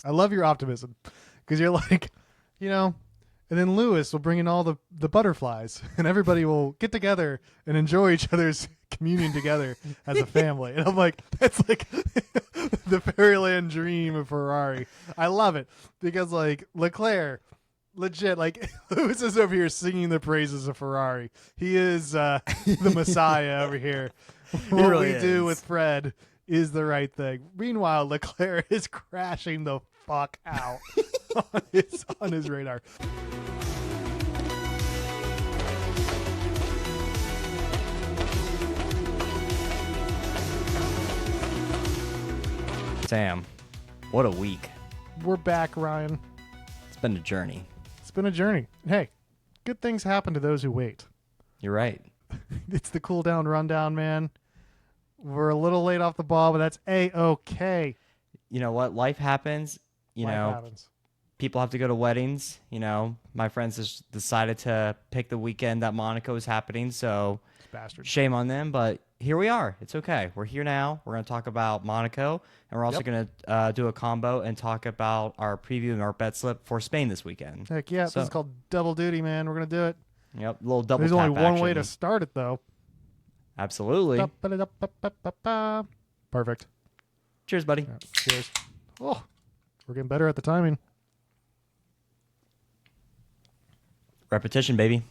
I love your optimism because you're like, you know, and then Lewis will bring in all the butterflies and everybody will get together and enjoy each other's communion together as a family. And I'm like, that's like the fairyland dream of Ferrari. I love it because like Leclerc, legit, like Lewis is over here singing the praises of Ferrari. He is the Messiah over here. What really we do is. with Fred is the right thing. Meanwhile, Leclerc is crashing the fuck out on his radar. Sam, what a week. We're back, Ryan. It's been a journey. It's been a journey. Hey, good things happen to those who wait. You're right. It's the Cooldown Rundown, man. We're a little late off the ball, but that's A-okay. You know what? Life happens. Life happens. People have to go to weddings. You know, my friends just decided to pick the weekend that Monaco is happening, so Bastard. shame on them, but here we are. It's okay. We're here now. We're going to talk about Monaco, and we're also going to do a combo and talk about our preview and our bet slip for Spain this weekend. Heck yeah, So- this is called double duty, man. We're going to do it. Yep, little double There's tap only one action. way to start it, though. Absolutely. Perfect. Cheers, buddy. Yeah, cheers. Oh, we're getting better at the timing. Repetition, baby.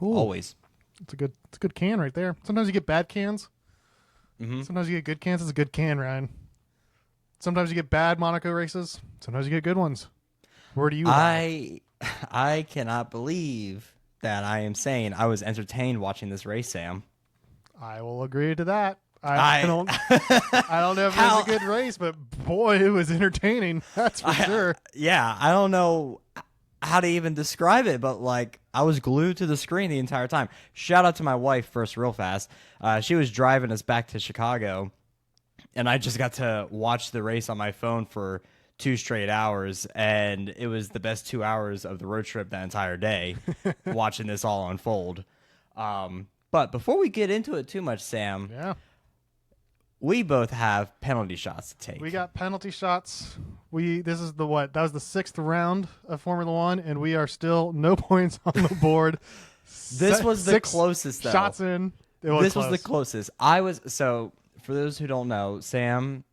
Ooh, Always. It's a good can right there. Sometimes you get bad cans. Mm-hmm. Sometimes you get good cans. It's a good can, Ryan. Sometimes you get bad Monaco races. Sometimes you get good ones. Where do you lie? I cannot believe that I am saying I was entertained watching this race, Sam. I will agree to that. I don't know if it How- was a good race, but boy, it was entertaining. That's for sure. Yeah, I don't know how to even describe it, but like I was glued to the screen the entire time. Shout out to my wife first, real fast. She was driving us back to Chicago, and I just got to watch the race on my phone for 2 straight hours, and it was the best 2 hours of the road trip that entire day, watching this all unfold. But before we get into it too much, Sam, Yeah. we both have penalty shots to take. We got penalty shots. This is the what? That was the 6th round of Formula One, and we are still no points on the board. This was the closest, though. Shots in. It was This was the close. closest. So for those who don't know, Sam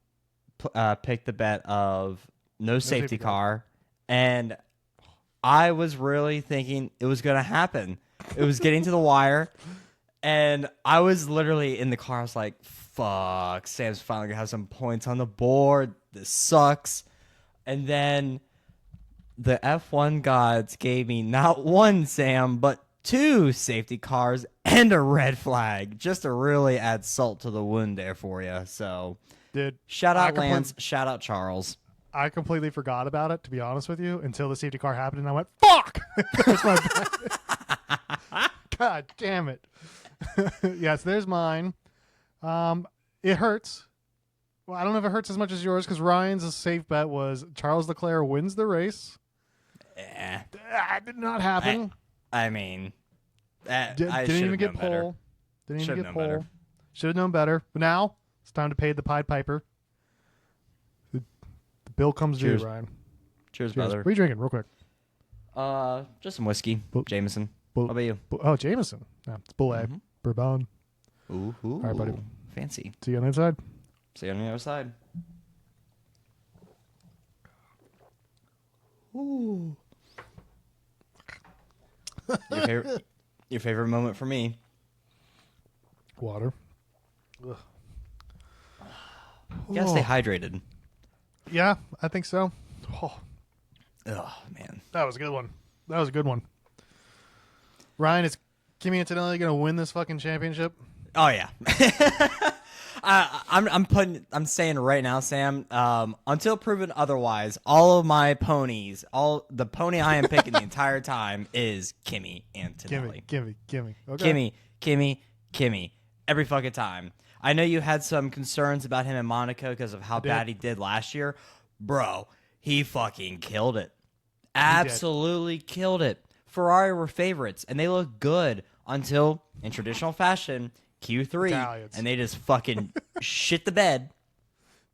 picked the bet of no safety safety car. car, and I was really thinking it was going to happen. It was getting to the wire, and I was literally in the car. I was like, fuck, Sam's finally going to have some points on the board. This sucks. And then the F1 gods gave me not one, Sam, but 2 safety cars and a red flag, just to really add salt to the wound there for you. So Dude, shout I out Lance, shout out Charles. I completely forgot about it, to be honest with you, until the safety car happened, and I went, fuck! There's my bet. God damn it. Yes, there's mine. It hurts. Well, I don't know if it hurts as much as yours, because Ryan's safe bet was Charles Leclerc wins the race. That did not happen. I mean, I Didn't should've even get known better. pole. Didn't even Should've get known better. pole. Should have known better. But now it's time to pay the Pied Piper. The bill comes Cheers. due, Ryan. Cheers, Cheers. brother. What are you drinking, real quick? Just some whiskey, Jameson. Bull- How about you? Oh, Jameson. Yeah, it's Bullet. Mhm. Bourbon. Ooh, All right, buddy. Fancy. See you on the inside. See you on the other side. Ooh. Your favorite moment for me? Water. Ugh. You gotta stay hydrated. Yeah, I think so. Oh, Oh man. that was a good one. That was a good one. Ryan, is Kimi Antonelli going to win this fucking championship? Oh yeah. I'm saying right now, Sam. Until proven otherwise, all of my ponies, all the pony I am picking the entire time is Kimi Antonelli. Gimme. Okay. Kimi. Every fucking time. I know you had some concerns about him in Monaco because of how did. bad he did last year. Bro, he fucking killed it. Absolutely killed it. Ferrari were favorites, and they looked good until, in traditional fashion, Q3, Italians. and they just fucking shit the bed,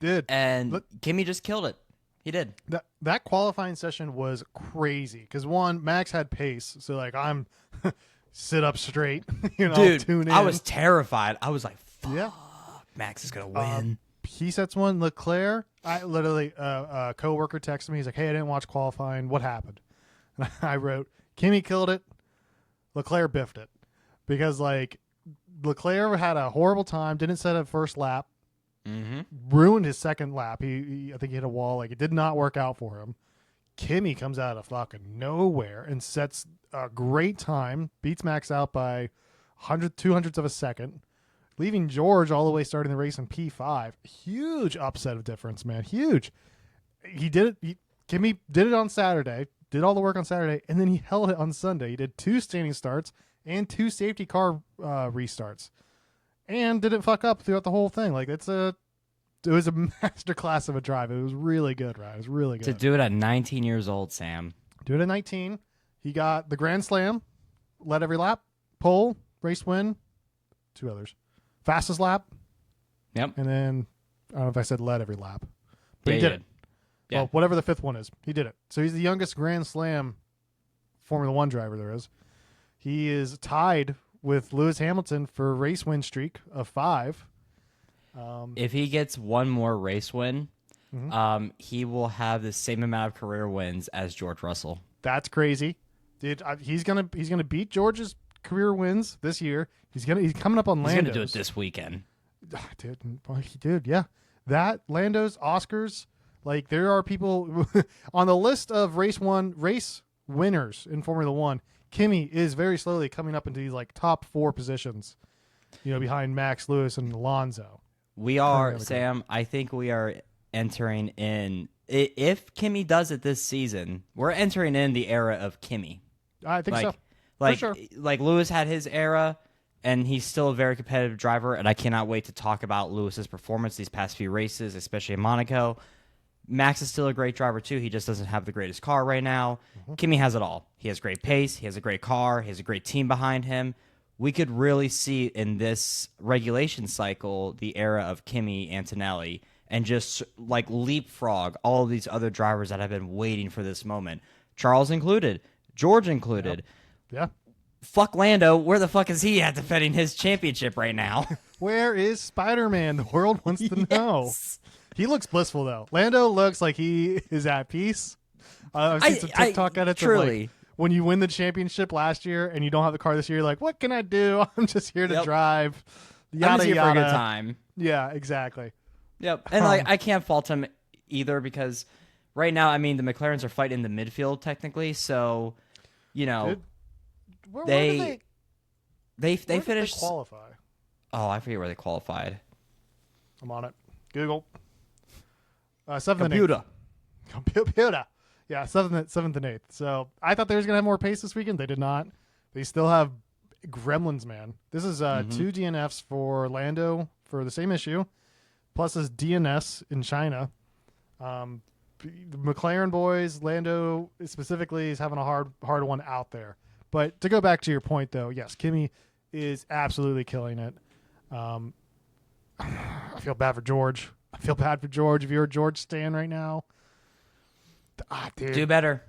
Did. and Look- Kimi just killed it. He did. That qualifying session was crazy because one, Max had pace, so like I'm sit up straight, Dude, tune in. I was terrified. I was like, fuck, Yeah. Max is going to win. He sets one. Leclerc, I literally, a coworker texted me. He's like, hey, I didn't watch qualifying. What happened? And I wrote, Kimi killed it. Leclerc biffed it. Because, like, Leclerc had a horrible time, didn't set a first lap, ruined his second lap. I think he hit a wall. Like, it did not work out for him. Kimi comes out of fucking nowhere and sets a great time, beats Max out by 200ths of a second, leaving George all the way starting the race in P5. Huge upset of difference, man. Huge. He did it. Kimi did it on Saturday, did all the work on Saturday, and then he held it on Sunday. He did 2 standing starts and 2 safety car restarts, and didn't fuck up throughout the whole thing. Like it was a masterclass of a drive. It was really good, right? It was really good. To do it at 19 years old, Sam. Do it at 19. He got the Grand Slam, led every lap, pole, race win, 2 others. Fastest lap. Yep. And then, I don't know if I said led every lap. But Yeah, he you did it. Yeah. Well, whatever the 5th one is, he did it. So he's the youngest Grand Slam Formula 1 driver there is. He is tied with Lewis Hamilton for a race win streak of 5. If he gets one more race win, he will have the same amount of career wins as George Russell. That's crazy. Dude, he's gonna beat George's career wins this year. He's coming up on Lando's. He's going to do it this weekend. Dude, yeah. That, Lando's, Oscars, like there are people on the list of race winners in Formula 1. Kimi is very slowly coming up into these like top 4 positions, behind Max, Lewis, and Alonso. We are, Sam, I think we are entering in, if Kimi does it this season, we're entering in the era of Kimi. I think so. Like, For sure. like Lewis had his era, and he's still a very competitive driver, and I cannot wait to talk about Lewis's performance these past few races, especially in Monaco. Max is still a great driver, too. He just doesn't have the greatest car right now. Kimi has it all. He has great pace. He has a great car. He has a great team behind him. We could really see in this regulation cycle the era of Kimi, Antonelli, and just like leapfrog all of these other drivers that have been waiting for this moment. Charles included. George included. Yeah. Fuck Lando. Where the fuck is he at defending his championship right now? Where is Spider-Man? The world wants to know. He looks blissful, though. Lando looks like he is at peace. I've seen some TikTok edits of like, when you win the championship last year and you don't have the car this year, you're like, what can I do? I'm just here to drive. Yada, I'm just here yada. for a good time. Yeah, exactly. Yep. And like I can't fault him either because right now, I mean, the McLarens are fighting the midfield technically, so Where they did they finished. qualify? Oh, I forget where they qualified. I'm on it. Google. 7th Computer. and 8th. Computer. Yeah, 7th and 8th. So I thought they was gonna have more pace this weekend. They did not. They still have gremlins, man. This is 2 DNFs for Lando for the same issue, plus this DNS in China. The McLaren boys, Lando specifically, is having a hard one out there. But to go back to your point, though, yes, Kimi is absolutely killing it. I feel bad for George. If you're a George stan right now, dude. Do better.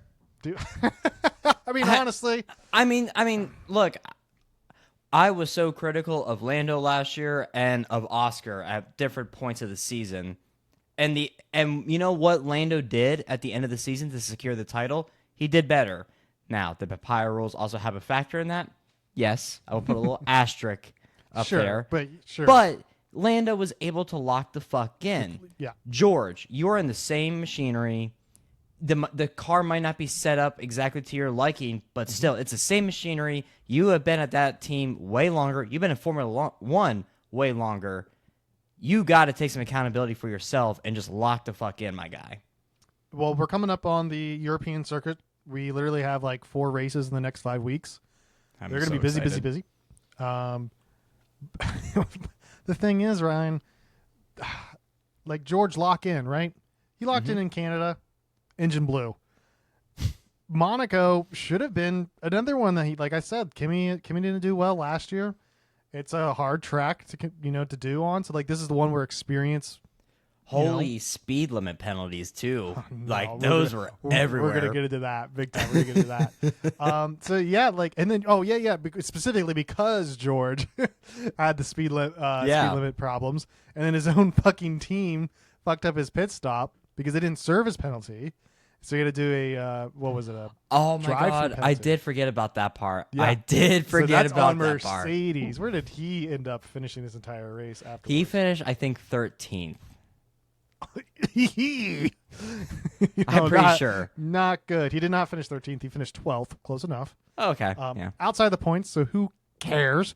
I mean, honestly. I mean, look, I was so critical of Lando last year and of Oscar at different points of the season. And you know what Lando did at the end of the season to secure the title? He did better. Now, the papaya rules also have a factor in that. Yes, I will put a little asterisk up there. But Lando was able to lock the fuck in. Yeah. George, you're in the same machinery. The car might not be set up exactly to your liking, but still, it's the same machinery. You have been at that team way longer. You've been in Formula 1 way longer. You got to take some accountability for yourself and just lock the fuck in, my guy. Well, we're coming up on the European circuit. We literally have like 4 races in the next 5 weeks. They're going to be busy. The thing is, Ryan, like George lock in, right? He locked in Canada, engine blew. Monaco should have been another one that he, like I said, Kimi didn't do well last year. It's a hard track to do on. So like this is the one where experience Holy speed limit penalties too. No, those were everywhere. We're gonna get into that big time. We're gonna get into that. So yeah, and then specifically because George had the speed limit problems, and then his own fucking team fucked up his pit stop because they didn't serve his penalty. So he had to do a what was it? Oh my god, penalty. I did forget about that part. Yeah. I did forget about that part. Mercedes. Where did he end up finishing this entire race after? He finished, I think, 13th. I'm pretty sure. Not good. He did not finish 13th. He finished 12th. Close enough. Okay. Yeah. Outside the points, so who cares?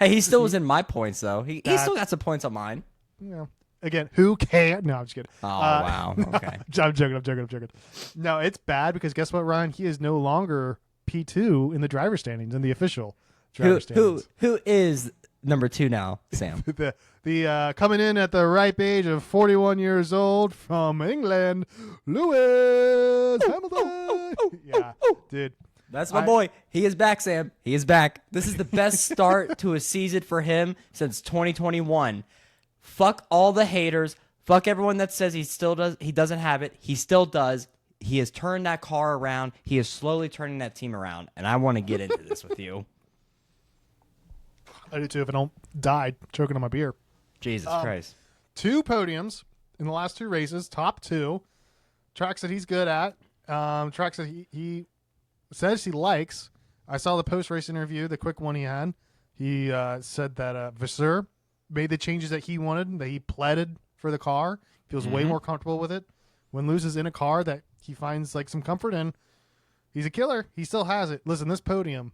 Hey, he still was in my points though. He still got some points on mine. Yeah. Again, who cares? No, I'm just kidding. Oh wow. Okay. I'm joking. No, it's bad because guess what, Ryan? He is no longer P2 in the driver standings, in the official driver standings. Who is number 2 now, Sam? the coming in at the ripe age of 41 years old from England, Lewis Hamilton. Yeah, dude. That's my boy. He is back, Sam. He is back. This is the best start to a season for him since 2021. Fuck all the haters. Fuck everyone that says he doesn't have it. He still does. He has turned that car around. He is slowly turning that team around. And I want to get into this with you. I do too if I don't die choking on my beer. Jesus Christ. 2 podiums in the last 2 races, top 2. Tracks that he's good at. Tracks that he says he likes. I saw the post-race interview, the quick one he had. He said that Vasseur made the changes that he wanted, that he pleaded for the car. Feels way more comfortable with it. When Lewis is in a car that he finds like some comfort in, he's a killer. He still has it. Listen, this podium,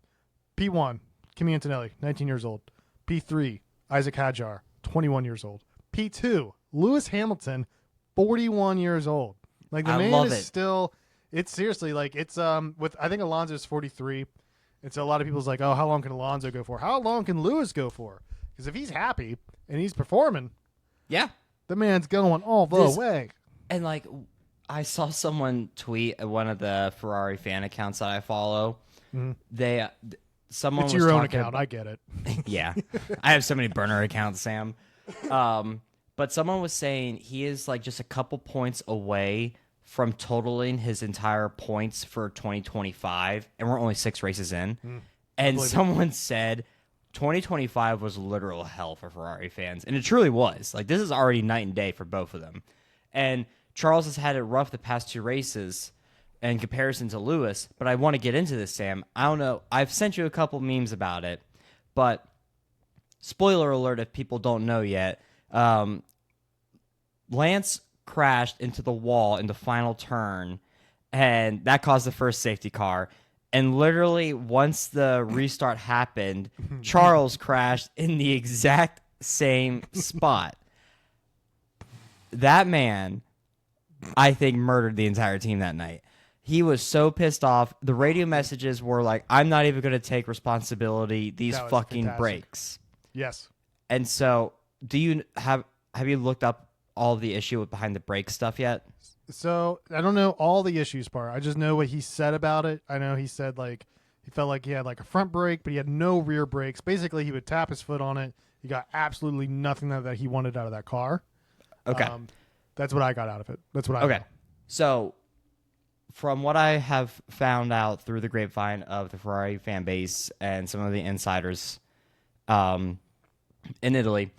P1, Kimi Antonelli, 19 years old. P3, Isaac Hadjar, 21 years old. P2, Lewis Hamilton, 41 years old. Like the man is still, it's seriously like it's with I think Alonso's 43. And so a lot of people's like, oh, how long can Alonso go for? How long can Lewis go for? Because if he's happy and he's performing, yeah, the man's going all the way. And like, I saw someone tweet at one of the Ferrari fan accounts that I follow. Mm-hmm. Someone it's was your own talking, account. I get it. Yeah, I have so many burner accounts, Sam. But someone was saying he is like just a couple points away from totaling his entire points for 2025, and we're only 6 races in. And someone said 2025 was literal hell for Ferrari fans, and it truly was. Like, this is already night and day for both of them. And Charles has had it rough the past 2 races in comparison to Lewis, but I want to get into this, Sam. I don't know. I've sent you a couple memes about it, but spoiler alert if people don't know yet, Lance crashed into the wall in the final turn, and that caused the first safety car. And literally, once the restart happened, Charles crashed in the exact same spot. That man, I think, murdered the entire team that night. He was so pissed off. The radio messages were like, I'm not even going to take responsibility. These fucking fantastic. brakes. Yes. And so, do you have you looked up all the issue behind the brake stuff yet? So I don't know all the issues part. I just know what he said about it. I know he said like he felt like he had like a front brake, but he had no rear brakes. Basically, he would tap his foot on it. He got absolutely nothing that he wanted out of that car. Okay. That's what I got out of it. That's what I know. So from what I have found out through the grapevine of the Ferrari fan base and some of the insiders in Italy,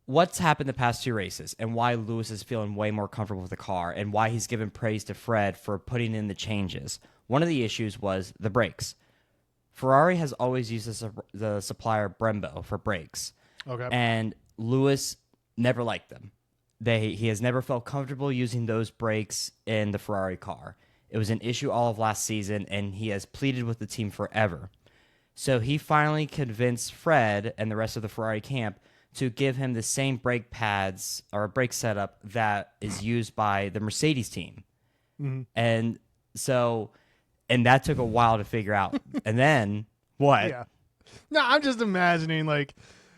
what's happened the past 2 races and why Lewis is feeling way more comfortable with the car and why he's given praise to Fred for putting in the changes. One of the issues was the brakes. Ferrari has always used the supplier Brembo for brakes. Okay. And Lewis never liked them. He has never felt comfortable using those brakes in the Ferrari car. It was an issue all of last season, and he has pleaded with the team forever. So he finally convinced Fred and the rest of the Ferrari camp to give him the same brake pads or brake setup that is used by the Mercedes team. Mm-hmm. And that took a while to figure out. And then what? Yeah. No, I'm just imagining like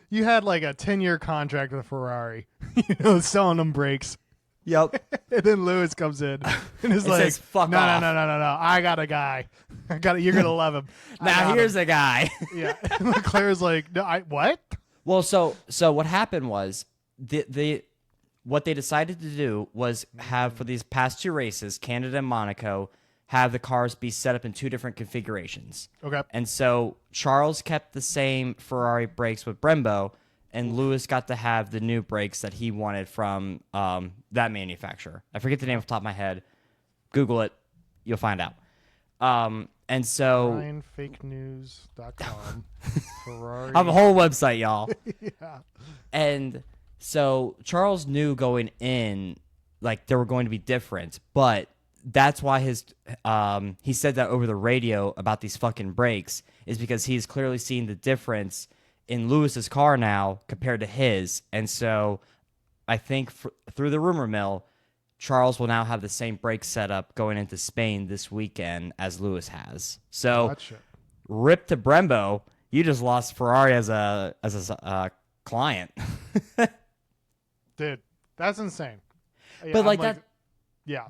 you had like a 10-year contract with Ferrari, selling them brakes. Yep. And then Lewis comes in and is like, says, "Fuck no, off. no. I got a guy. You're gonna love him. Now here's a guy." Yeah. And Leclerc's like, no, what? Well, so what happened was the what they decided to do was have, for these past 2 races, Canada and Monaco, have the cars be set up in 2 different configurations. Okay. And so Charles kept the same Ferrari brakes with Brembo, and Lewis got to have the new brakes that he wanted from that manufacturer. I forget the name off the top of my head. Google it. You'll find out. And so... RyanFakeNews.com. Ferrari. I have a whole website, y'all. Yeah. And so Charles knew going in, like, they were going to be different, but that's why he said that over the radio about these fucking brakes, is because he's clearly seeing the difference in Lewis's car now compared to his. And so I think through the rumor mill, Charles will now have the same brake setup going into Spain this weekend as Lewis has. So Gotcha. Rip to Brembo, you just lost Ferrari as a client. Dude, that's insane. Yeah, But like that, yeah.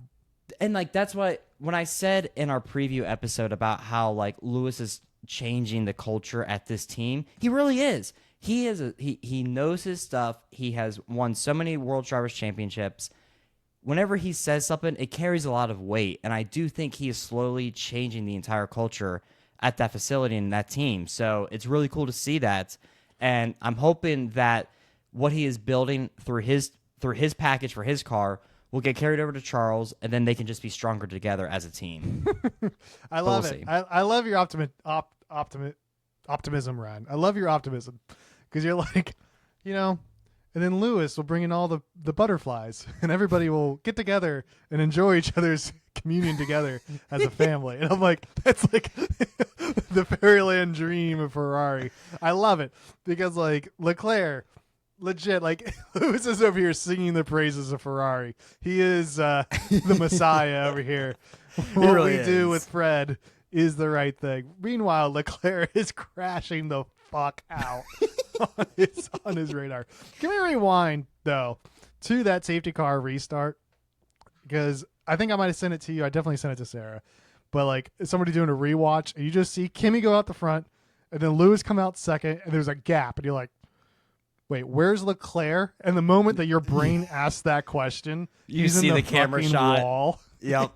and like that's why when I said in our preview episode about how like Lewis is changing the culture at this team, he really is. He knows his stuff. He has won so many World Drivers' Championships. Whenever he says something, it carries a lot of weight, and I do think he is slowly changing the entire culture at that facility and that team. So it's really cool to see that, and I'm hoping that what he is building through his package for his car will get carried over to Charles, and then they can just be stronger together as a team. I love it. I love your optimism, Ryan. I love your optimism because you're like, and then Lewis will bring in all the butterflies, and everybody will get together and enjoy each other's communion together as a family. And I'm like, that's like the fairyland dream of Ferrari. I love it because like Leclerc, legit, like Lewis is over here singing the praises of Ferrari. He is the Messiah over here. What really we do is. with Fred is the right thing. Meanwhile, Leclerc is crashing the fuck out on his radar. Can we rewind though to that safety car restart? Because I think I might have sent it to you. I definitely sent it to Sarah. But like somebody doing a rewatch, and you just see Kimi go out the front, and then Lewis come out second, and there's a gap, and you're like, wait, where's Leclerc? And the moment that your brain asks that question, You he's see in the camera fucking shot. wall. Yep.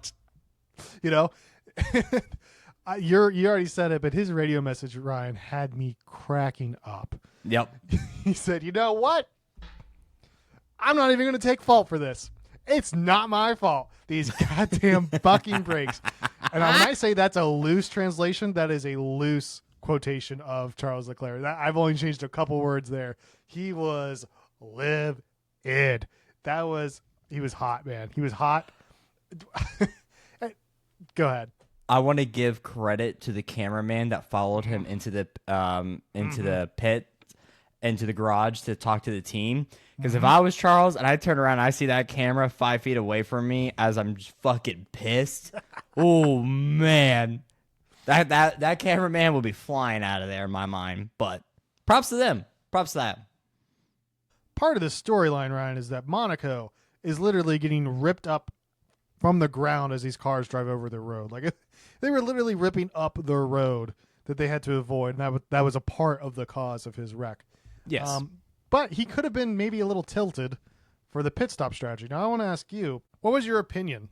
You already said it, but his radio message, Ryan, had me cracking up. Yep. He said, you know what? I'm not even going to take fault for this. It's not my fault. These goddamn fucking brakes. And when I say that's a loose translation, that is a loose quotation of Charles Leclerc. I've only changed a couple words there. He was livid. He was hot, man. He was hot. Go ahead. I want to give credit to the cameraman that followed him into the pit, into the garage to talk to the team. Because if I was Charles and I turn around and I see that camera 5 feet away from me as I'm just fucking pissed, oh man, that cameraman will be flying out of there in my mind. But props to them. Props to that. Part of the storyline, Ryan, is that Monaco is literally getting ripped up from the ground as these cars drive over the road. Like they were literally ripping up the road that they had to avoid, and that was a part of the cause of his wreck. Yes. But he could have been maybe a little tilted for the pit stop strategy. Now I want to ask you, what was your opinion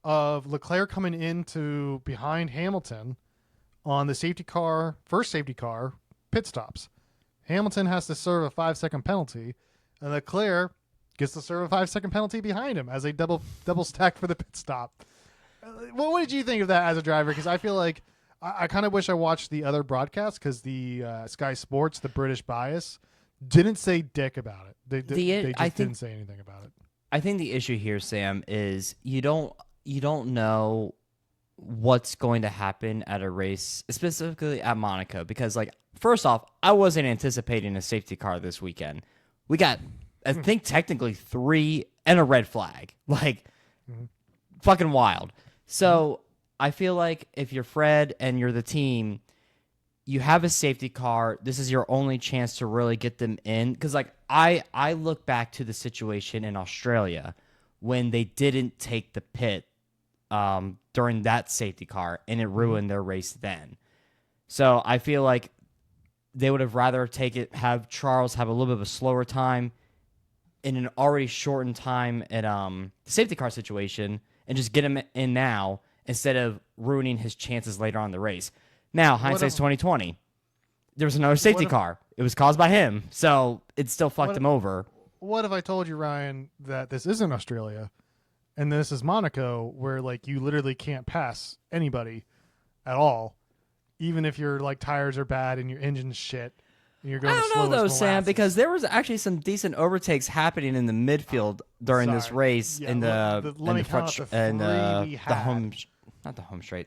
of Leclerc coming into behind Hamilton on the first safety car pit stops? Hamilton has to serve a 5-second penalty, and Leclerc gets to serve a 5-second penalty behind him as a double stack for the pit stop. What did you think of that as a driver? Because I feel like I kind of wish I watched the other broadcast because the Sky Sports, the British bias, didn't say dick about it. They just didn't say anything about it. I think the issue here, Sam, is you don't know what's going to happen at a race, specifically at Monaco, because like first off, I wasn't anticipating a safety car this weekend. We got, I think, technically 3 and a red flag, like fucking wild. So I feel like if you're Fred and you're the team, you have a safety car. This is your only chance to really get them in. Because like I look back to the situation in Australia when they didn't take the pit during that safety car, and it ruined their race then. So I feel like they would have rather have Charles have a little bit of a slower time, in an already shortened time at the safety car situation and just get him in now instead of ruining his chances later on in the race. Now, hindsight's 2020. There was another safety car. It was caused by him, so it still fucked him over. What if I told you, Ryan, that this isn't Australia and this is Monaco, where like you literally can't pass anybody at all, even if your like tires are bad and your engine's shit and you're going I slow don't know as though, Sam, molasses. because there was actually some decent overtakes happening in the midfield during this race in the front straight,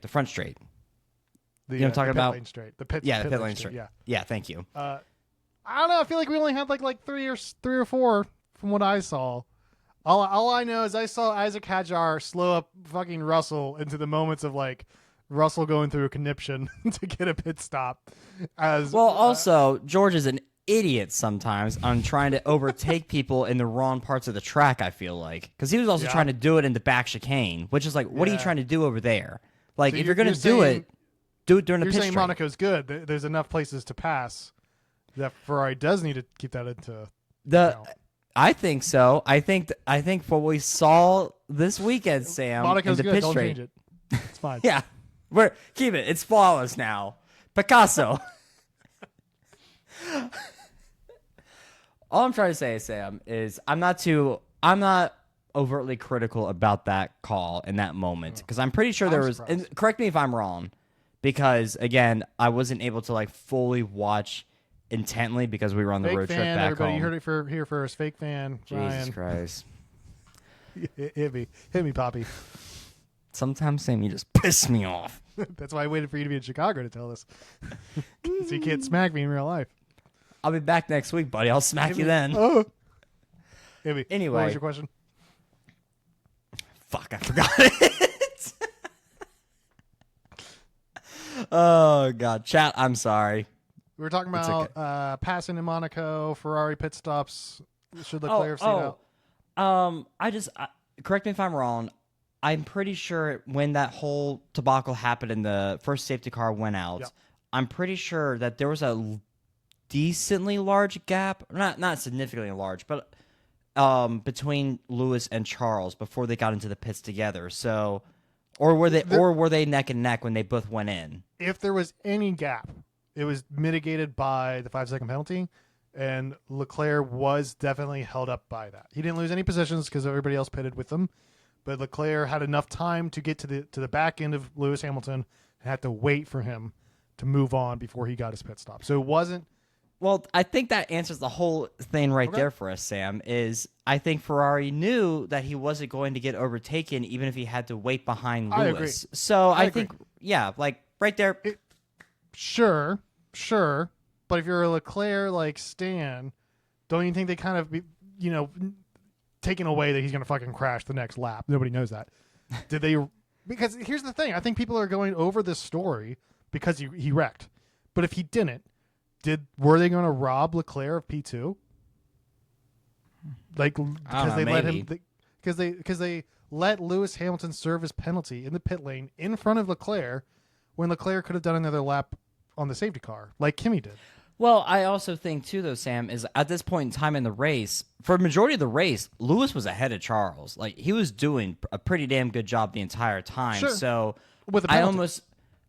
the front straight. The, you know what I'm talking about? Lane straight. The pit lane straight. Yeah, thank you. I don't know. I feel like we only had like three or four from what I saw. All I know is I saw Isaac Hadjar slow up fucking Russell into the moments of like Russell going through a conniption to get a pit stop. Also, George is an idiot sometimes on trying to overtake people in the wrong parts of the track, I feel like. Because he was also trying to do it in the back chicane, which is like, what are you trying to do over there? Like, so if you're going to do it during the pit straight. You're saying Monaco's good. There's enough places to pass that Ferrari does need to keep that into I think so. I think for what we saw this weekend, Sam, Monaco's in the good. pit Don't straight. change it. It's fine. Yeah, keep it. It's flawless now. Picasso. All I'm trying to say, Sam, is I'm not overtly critical about that call in that moment because I'm pretty sure there was. And correct me if I'm wrong, because again, I wasn't able to like fully watch intently because we were on the road trip back everybody. home. You heard it here first. Fake fan. Jesus Ryan. Christ. Hit me, Poppy. Sometimes, Sam, you just piss me off. That's why I waited for you to be in Chicago to tell us. So you can't smack me in real life. I'll be back next week, buddy. I'll smack you then. Oh. Anyway, Anyway. what was your question? Fuck, I forgot it. Oh, God. Chat, I'm sorry. We were talking about passing in Monaco, Ferrari pit stops. Should Leclerc have seen out? Correct me if I'm wrong. I'm pretty sure when that whole debacle happened and the first safety car went out, I'm pretty sure that there was a decently large gap, not significantly large, but between Lewis and Charles before they got into the pits together. So, or were they neck and neck when they both went in? If there was any gap, it was mitigated by the 5-second penalty, and Leclerc was definitely held up by that. He didn't lose any positions because everybody else pitted with him, but Leclerc had enough time to get to the back end of Lewis Hamilton and had to wait for him to move on before he got his pit stop. So it wasn't. Well, I think that answers the whole thing right there for us, Sam, is I think Ferrari knew that he wasn't going to get overtaken even if he had to wait behind Lewis. I agree. So I think, like right there. Sure. But if you're a Leclerc like Stan, don't you think they kind of be, taking away that he's going to fucking crash the next lap? Nobody knows that. Did they? Because here's the thing. I think people are going over this story because he wrecked. But if he didn't, were they going to rob Leclerc of P2? Like because they let him because they let Lewis Hamilton serve his penalty in the pit lane in front of Leclerc when Leclerc could have done another lap on the safety car like Kimi did. Well, I also think too, though, Sam, is at this point in time in the race, for a majority of the race, Lewis was ahead of Charles. Like he was doing a pretty damn good job the entire time. Sure. So With a I penalty.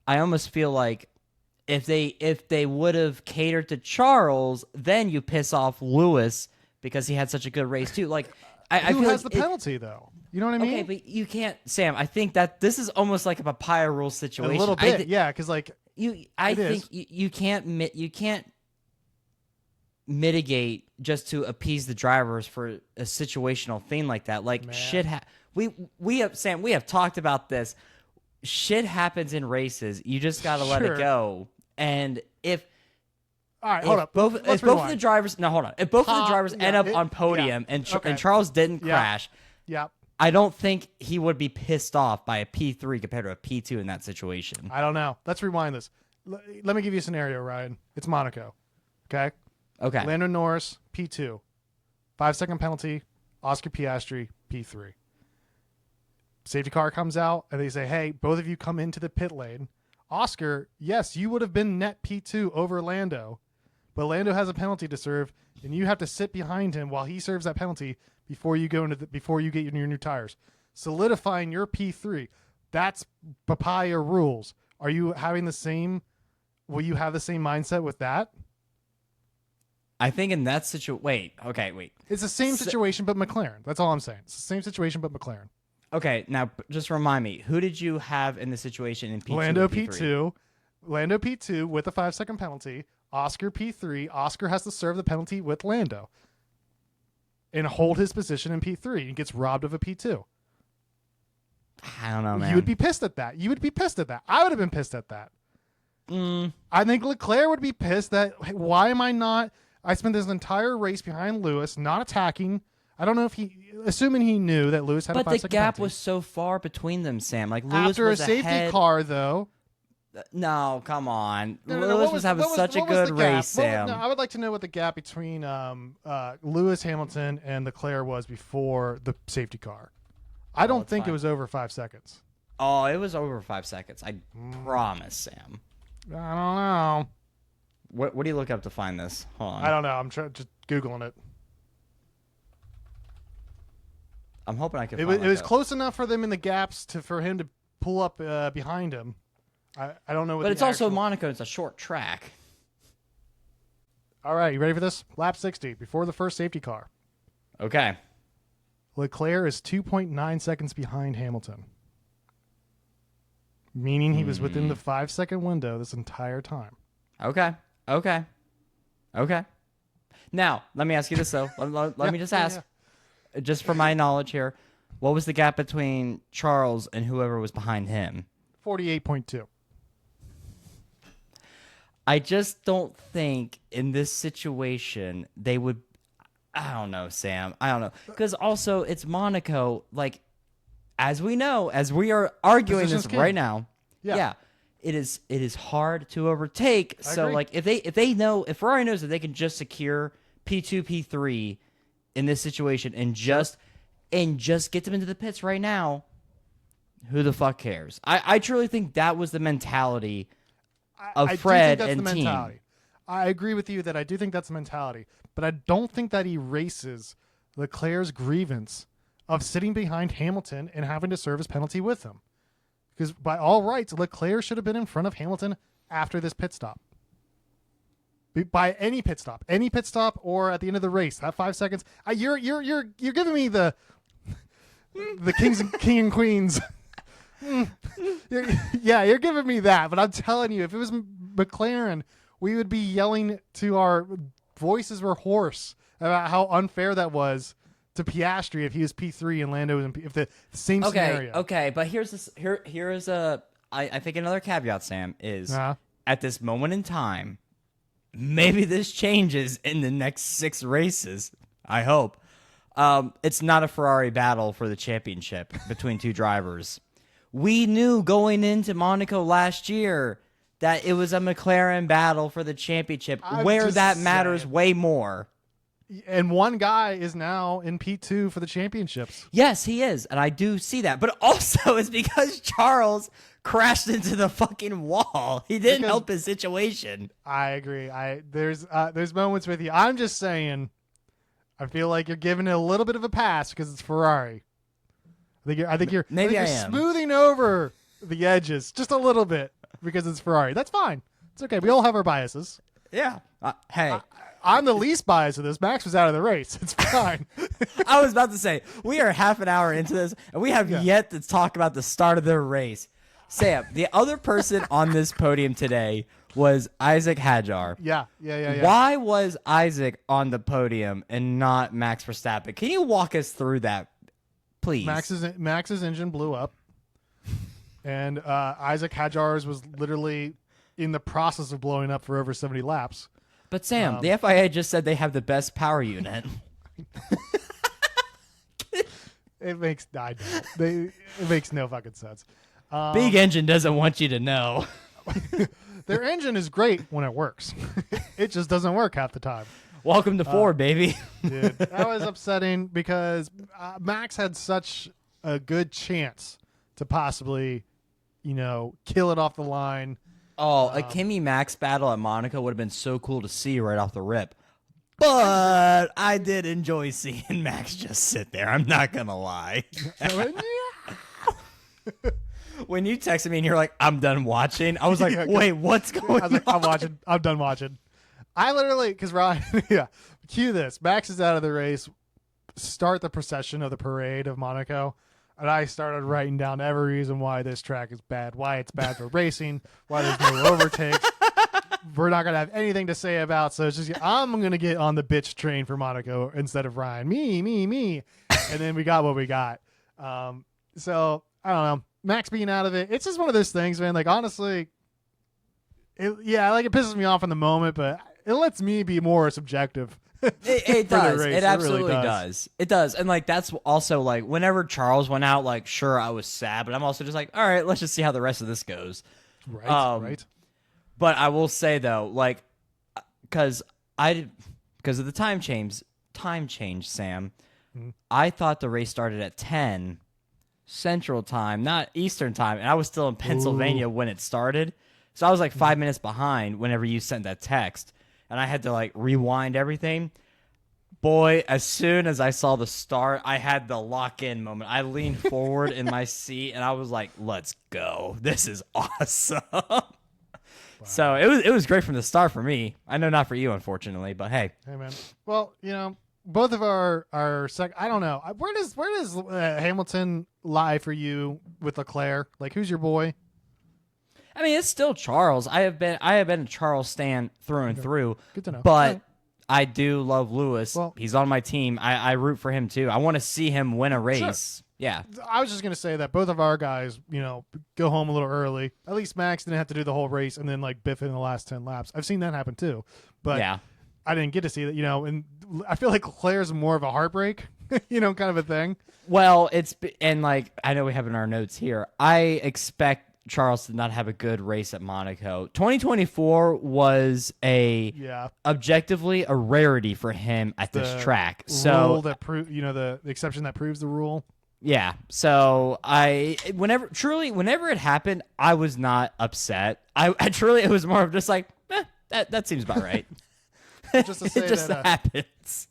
almost feel like if they would have catered to Charles, then you piss off Lewis because he had such a good race too. Like I Who feel has like the penalty though? You know what I mean? Okay, but you can't, Sam. I think that this is almost like a papaya rule situation. A little bit, yeah, because like I think you can't mitigate just to appease the drivers for a situational thing like that. Like shit. We have talked about this. Shit happens in races. You just got to let it go. And if all right, hold up. If both of the drivers end up on podium and Charles didn't crash, I don't think he would be pissed off by a P3 compared to a P2 in that situation. I don't know. Let's rewind this. Let me give you a scenario, Ryan. It's Monaco. Okay. Lando Norris, P2. 5-second penalty. Oscar Piastri, P3. Safety car comes out, and they say, hey, both of you come into the pit lane. Oscar, yes, you would have been net P2 over Lando, but Lando has a penalty to serve, and you have to sit behind him while he serves that penalty before you go before you get your new tires, solidifying your P3. That's papaya rules. Are you having the same? Will you have the same mindset with that? I think in that situation, wait. It's the same situation, but McLaren. That's all I'm saying. It's the same situation, but McLaren. Okay, now just remind me, who did you have in the situation in P2? Lando and P3? Lando P2 with a 5-second penalty. Oscar P3. Oscar has to serve the penalty with Lando and hold his position in P3 and gets robbed of a P2. I don't know, man. You would be pissed at that. I would have been pissed at that. I think Leclerc would be pissed that, hey, why am I not? I spent this entire race behind Lewis, not attacking. I don't know if assuming he knew that Lewis had a 5-second penalty. But the gap was so far between them, Sam. Like Lewis after was a safety ahead. car, though. No, come on. No, Lewis was having such a good race, Sam. I would like to know what the gap between Lewis, Hamilton, and Leclerc was before the safety car. I don't think it was over 5 seconds. Oh, it was over 5 seconds. I promise, Sam. I don't know. What do you look up to find this? Hold on. I don't know. I'm just Googling it. I'm hoping I can It find was close enough for them in the gaps for him to pull up behind him. I don't know what. But it's also Monaco. It's a short track. All right, you ready for this? Lap 60 before the first safety car. Okay. Leclerc is 2.9 seconds behind Hamilton, meaning he was within the 5-second window this entire time. Okay. Now, let me ask you this, though. Let me just ask, just for my knowledge here, what was the gap between Charles and whoever was behind him? 48.2. I just don't think in this situation they would. I don't know, Sam. I don't know. Because also, it's Monaco. Like, as we know, as we are arguing this right now, it is hard to overtake. So, like, if Ferrari knows that they can just secure P2, P3 in this situation and just get them into the pits right now, who the fuck cares? I truly think that was the mentality of Fred and team. I agree with you that I do think that's the mentality, but I don't think that erases Leclerc's grievance of sitting behind Hamilton and having to serve his penalty with him. Because by all rights, Leclerc should have been in front of Hamilton after this pit stop. By any pit stop, or at the end of the race, that 5 seconds. You're giving me the king and queens. You're giving me that, but I'm telling you, if it was McLaren, we would be yelling to our voices were hoarse about how unfair that was to Piastri if he was P3 and Lando was if the same scenario. Okay, but here is I think another caveat, Sam, is at this moment in time, maybe this changes in the next 6 races. I hope. It's not a Ferrari battle for the championship between two drivers. We knew going into Monaco last year that it was a McLaren battle for the championship, where that matters way more. And one guy is now in P2 for the championships. Yes, he is, and I do see that. But also, it's because Charles crashed into the fucking wall. He didn't help his situation. I agree. There's moments with you. I'm just saying, I feel like you're giving it a little bit of a pass because it's Ferrari. I think you're smoothing over the edges just a little bit because it's Ferrari. That's fine. It's okay. We all have our biases. Yeah. Hey. I'm the least biased of this. Max was out of the race. It's fine. I was about to say, we are half an hour into this, and we have yet to talk about the start of the race. Sam, the other person on this podium today was Isaac Hadjar. Yeah. Why was Isaac on the podium and not Max Verstappen? Can you walk us through that, please? Max's engine blew up, and Isaac Hadjar's was literally in the process of blowing up for over 70 laps. But Sam, the FIA just said they have the best power unit. It makes no fucking sense. Big Engine doesn't want you to know. Their engine is great when it works. It just doesn't work half the time. Welcome to Ford, baby. Dude, that was upsetting because Max had such a good chance to possibly, kill it off the line. Oh, a Kimmy Max battle at Monaco would have been so cool to see right off the rip. But I did enjoy seeing Max just sit there. I'm not going to lie. When you texted me and you're like, I'm done watching, I was like, wait, what's going on? I'm done watching. I literally, because Ryan, cue this. Max is out of the race. Start the procession of the parade of Monaco. And I started writing down every reason why this track is bad, why it's bad for racing, why there's no overtakes. We're not going to have anything to say about. So it's just, I'm going to get on the bitch train for Monaco instead of Ryan. Me. And then we got what we got. So I don't know. Max being out of it, it's just one of those things, man. Like, honestly, it pisses me off in the moment, but it lets me be more subjective. It does. It absolutely does. It does. And like, that's also like, whenever Charles went out, like, sure, I was sad, but I'm also just like, all right, let's just see how the rest of this goes. Right. But I will say though, like, because of the time change, Sam, I thought the race started at 10 Central Time, not Eastern Time, and I was still in Pennsylvania when it started. So I was like 5 minutes behind whenever you sent that text. And I had to like rewind everything. Boy, as soon as I saw the start, I had the lock-in moment. I leaned forward in my seat and I was like, "Let's go! This is awesome!" Wow. So it was great from the start for me. I know not for you, unfortunately, but hey. Hey man. Well, both of our I don't know. Where does Hamilton lie for you with Leclerc? Like, who's your boy? I mean, it's still Charles. I have been a Charles stan through and through. Good to know. But I do love Lewis. Well, he's on my team. I root for him too. I want to see him win a race. Sure. Yeah. I was just gonna say that both of our guys, go home a little early. At least Max didn't have to do the whole race and then like biff it in the last 10 laps. I've seen that happen too. But yeah. I didn't get to see that, and I feel like Leclerc's more of a heartbreak, kind of a thing. Well, and like I know we have in our notes here. I expect Charles did not have a good race at Monaco. 2024 was objectively a rarity for him at this track. So that the exception that proves the rule. Yeah. So whenever it happened, I was not upset. I truly, it was more of just like, that seems about right. Just to say it just happens.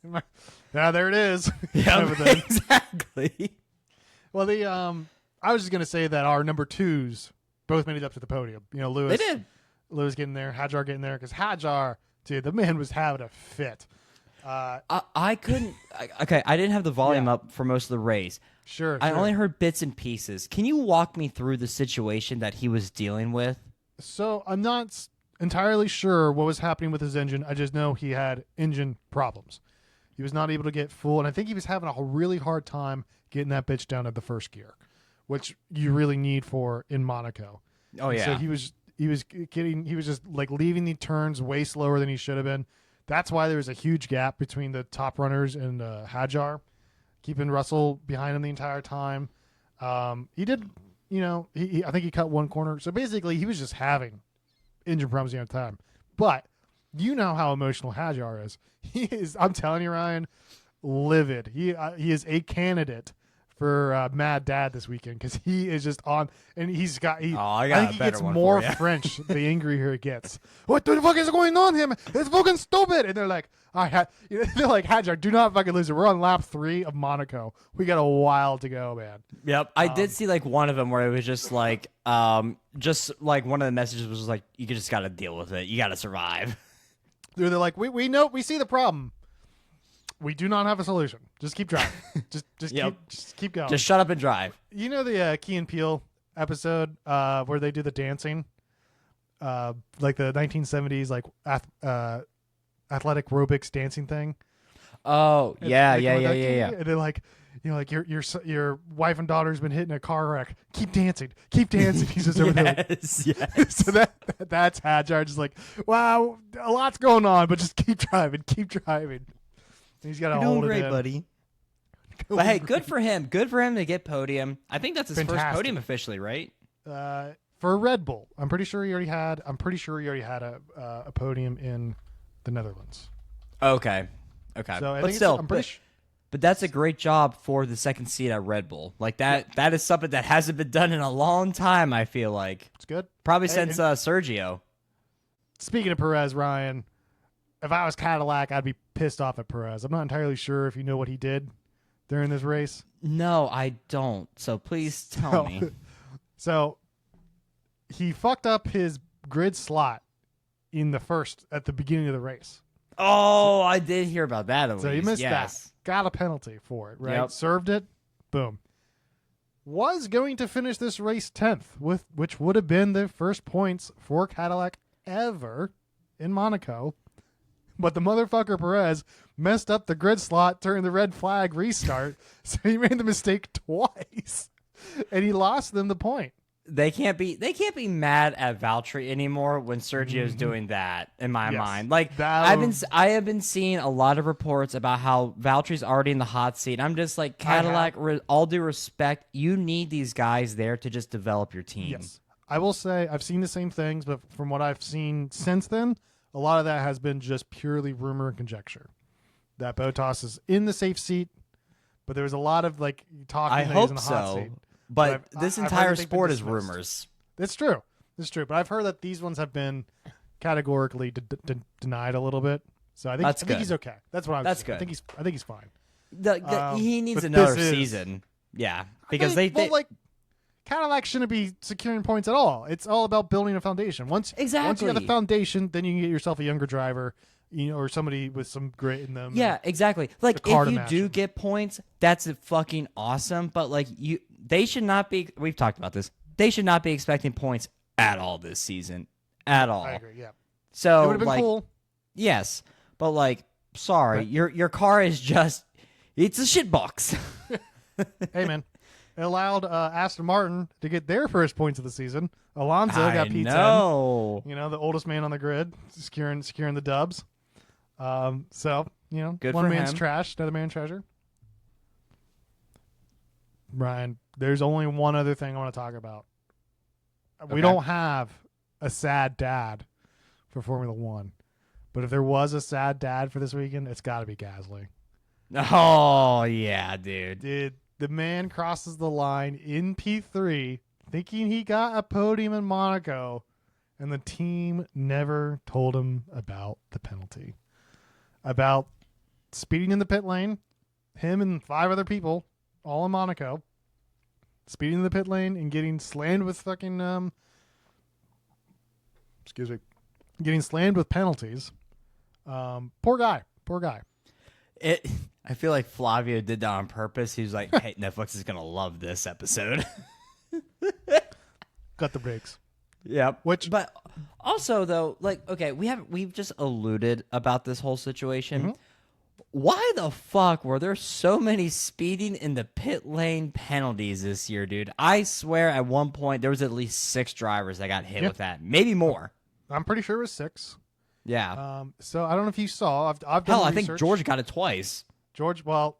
Yeah, there it is. Yeah, exactly. Well, I was just gonna say that our number twos both made it up to the podium. Lewis. They did. Lewis getting there, Hadjar getting there, because Hadjar, dude, the man was having a fit. I couldn't. I didn't have the volume up for most of the race. Sure. I only heard bits and pieces. Can you walk me through the situation that he was dealing with? So I'm not entirely sure what was happening with his engine. I just know he had engine problems. He was not able to get full, and I think he was having a really hard time getting that bitch down to the first gear, which you really need for in Monaco. Oh yeah. So he was just like leaving the turns way slower than he should have been. That's why there was a huge gap between the top runners and Hadjar, keeping Russell behind him the entire time. He did, I think he cut one corner. So basically, he was just having engine problems the entire time. But you know how emotional Hadjar is. He is. I'm telling you, Ryan, livid. He is a candidate for Mad Dad this weekend because he is just on, and he's got. I think he gets more French the angrier he gets. What the fuck is going on here? It's fucking stupid. And they're like, they're like, Hadjar, do not fucking lose it. We're on lap 3 of Monaco. We got a while to go, man. Yep, I did see like one of them where it was just like one of the messages was like, you just got to deal with it. You got to survive. They're like, we know, we see the problem. We do not have a solution. Just keep driving. just keep going. Just shut up and drive. You know the Key and Peele episode where they do the dancing, like the 1970s like athletic aerobics dancing thing. Oh yeah. And they're like, like your wife and daughter's been hit in a car wreck. Keep dancing. He's just over there. Yes. So that's Hadjar. Just like, wow, a lot's going on, but just keep driving. He's got to hold it in. Buddy. But hey, good for him. Good for him to get podium. I think that's his first podium officially, right? For Red Bull, I'm pretty sure he already had a podium in the Netherlands. Okay. So but still, But that's a great job for the second seat at Red Bull. Like that is something that hasn't been done in a long time, I feel like. It's good. Probably since Sergio. Speaking of Perez, Ryan, if I was Cadillac, I'd be pissed off at Perez. I'm not entirely sure if you know what he did during this race. No, I don't. So please tell me. So he fucked up his grid slot at the beginning of the race. Oh, I did hear about that. At So least. he missed yes. that. Got a penalty for it, right? Yep. Served it. Boom. Was going to finish this race 10th, which would have been the first points for Cadillac ever in Monaco. But the motherfucker Perez messed up the grid slot during the red flag restart, so he made the mistake twice, and he lost them the point. They can't be mad at Valtteri anymore when Sergio's doing that. In my mind, like I have been seeing a lot of reports about how Valtteri's already in the hot seat. I'm just like, Cadillac. All due respect, you need these guys there to just develop your team. Yes, I will say I've seen the same things, but from what I've seen since then, a lot of that has been just purely rumor and conjecture. That Bottas is in the safe seat, but there was a lot of like talking. I that he's in hope the hot so. seat. But this entire they've sport been is dismissed. rumors. It's true. It's true. But I've heard that these ones have been categorically denied a little bit. So I think he's okay. That's what I'm saying. Good. I think he's fine. He needs but another this is- season. Yeah, because Cadillac shouldn't be securing points at all. It's all about building a foundation. Once you have a foundation, then you can get yourself a younger driver, or somebody with some grit in them. Yeah, exactly. Like if you do them. get points, that's fucking awesome. But like they should not be. We've talked about this. They should not be expecting points at all this season, at all. I agree. Yeah. So It would have been cool. Yes, but like, sorry, your car is it's a shit box. Hey man, it allowed Aston Martin to get their first points of the season. Alonso got P10. No, the oldest man on the grid, securing the dubs. So Good one for man's him. trash, another man's treasure. Brian, there's only one other thing I want to talk about. We don't have a sad dad for Formula One, but if there was a sad dad for this weekend, it's got to be Gasly. Oh yeah, dude. The man crosses the line in P3 thinking he got a podium in Monaco, and the team never told him about the penalty. About speeding in the pit lane, him and 5 other people, all in Monaco, speeding in the pit lane and getting slammed with fucking, getting slammed with penalties. Poor guy. I feel like Flavio did that on purpose. He was like, "Hey, Netflix is gonna love this episode." Got the brakes. Yep. But also though, like, okay, we've just alluded about this whole situation. Mm-hmm. Why the fuck were there so many speeding in the pit lane penalties this year, dude? I swear at one point there was at least 6 drivers that got hit with that, maybe more. I'm pretty sure it was 6. Yeah. So I don't know if you saw. I've done Hell, I research. think George got it twice. George, well,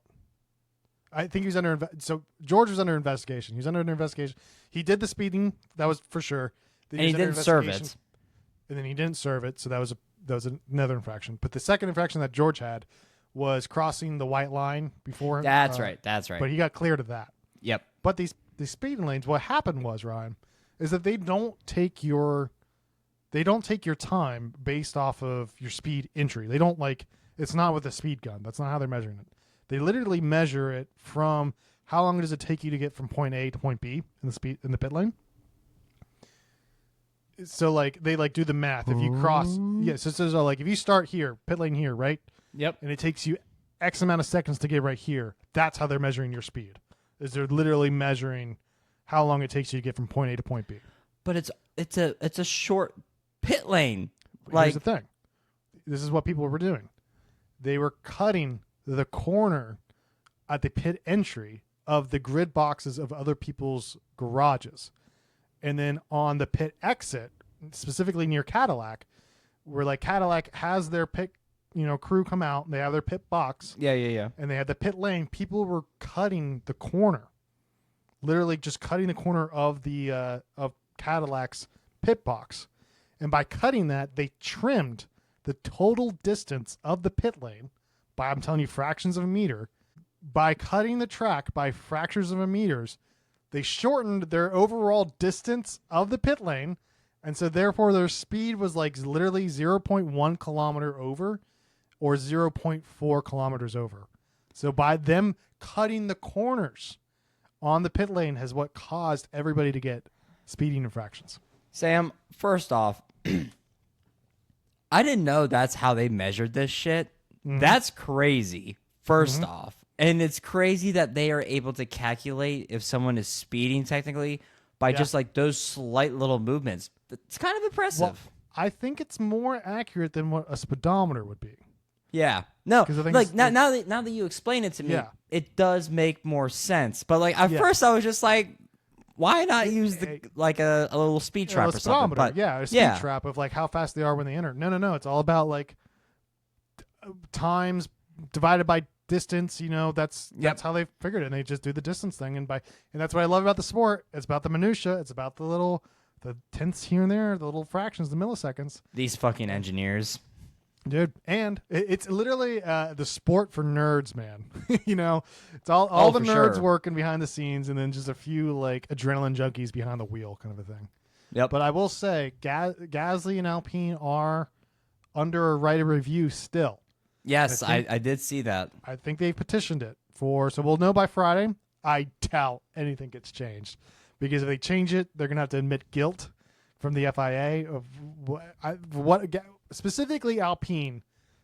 I think he was under. So George was under investigation. He was under an investigation. He did the speeding. That was for sure. Then And he was under didn't serve investigation, it. And then he didn't serve it. So that was another infraction. But the second infraction that George had was crossing the white line before him. That's right. That's right. But he got cleared of that. Yep. But these speeding lanes, what happened was, Ryan, is that they don't take your time based off of your speed entry. They don't it's not with a speed gun. That's not how they're measuring it. They literally measure it from how long does it take you to get from point A to point B in the pit lane. So they do the math. If you cross, so if you start here, pit lane here, right? Yep. And it takes you X amount of seconds to get right here. That's how they're measuring your speed. Is they're literally measuring how long it takes you to get from point A to point B. But it's a short pit lane. Here's the thing. This is what people were doing. They were cutting the corner at the pit entry of the grid boxes of other people's garages. And then on the pit exit, specifically near Cadillac, where Cadillac has their pit, crew come out, and they have their pit box. Yeah. And they had the pit lane. People were cutting the corner. Literally just cutting the corner of the of Cadillac's pit box. And by cutting that, they trimmed the total distance of the pit lane by, I'm telling you, fractions of a meter. by cutting the track by fractures of a meters, they shortened their overall distance of the pit lane, and so therefore their speed was like literally 0.1 kilometer over or 0.4 kilometers over. So by them cutting the corners on the pit lane has what caused everybody to get speeding infractions. Sam, first off, I didn't know that's how they measured this shit. Mm-hmm. That's crazy, first off. And it's crazy that they are able to calculate if someone is speeding technically by just like those slight little movements. It's kind of impressive. Well, I think it's more accurate than what a speedometer would be. Yeah. No, 'Cause I think like it's now that you explain it to me, Yeah. it does make more sense. But like at first I was just like, why not use the like a little speed trap or something? But a speed trap of like how fast they are when they enter. No. It's all about like times divided by distance. You know, that's how they figured it. And they just do the distance thing, and that's what I love about the sport. It's about the minutia. It's about the tenths here and there, the little fractions, the milliseconds. These fucking engineers. Dude, and it's literally the sport for nerds, man. You know, it's all the nerds working behind the scenes, and then just a few like adrenaline junkies behind the wheel, kind of a thing. Yep. But I will say, Gasly and Alpine are under a right of review still. Yes, I did see that. I think they've petitioned it so we'll know by Friday. I doubt anything gets changed, because if they change it, they're gonna have to admit guilt from the FIA of what specifically Alpine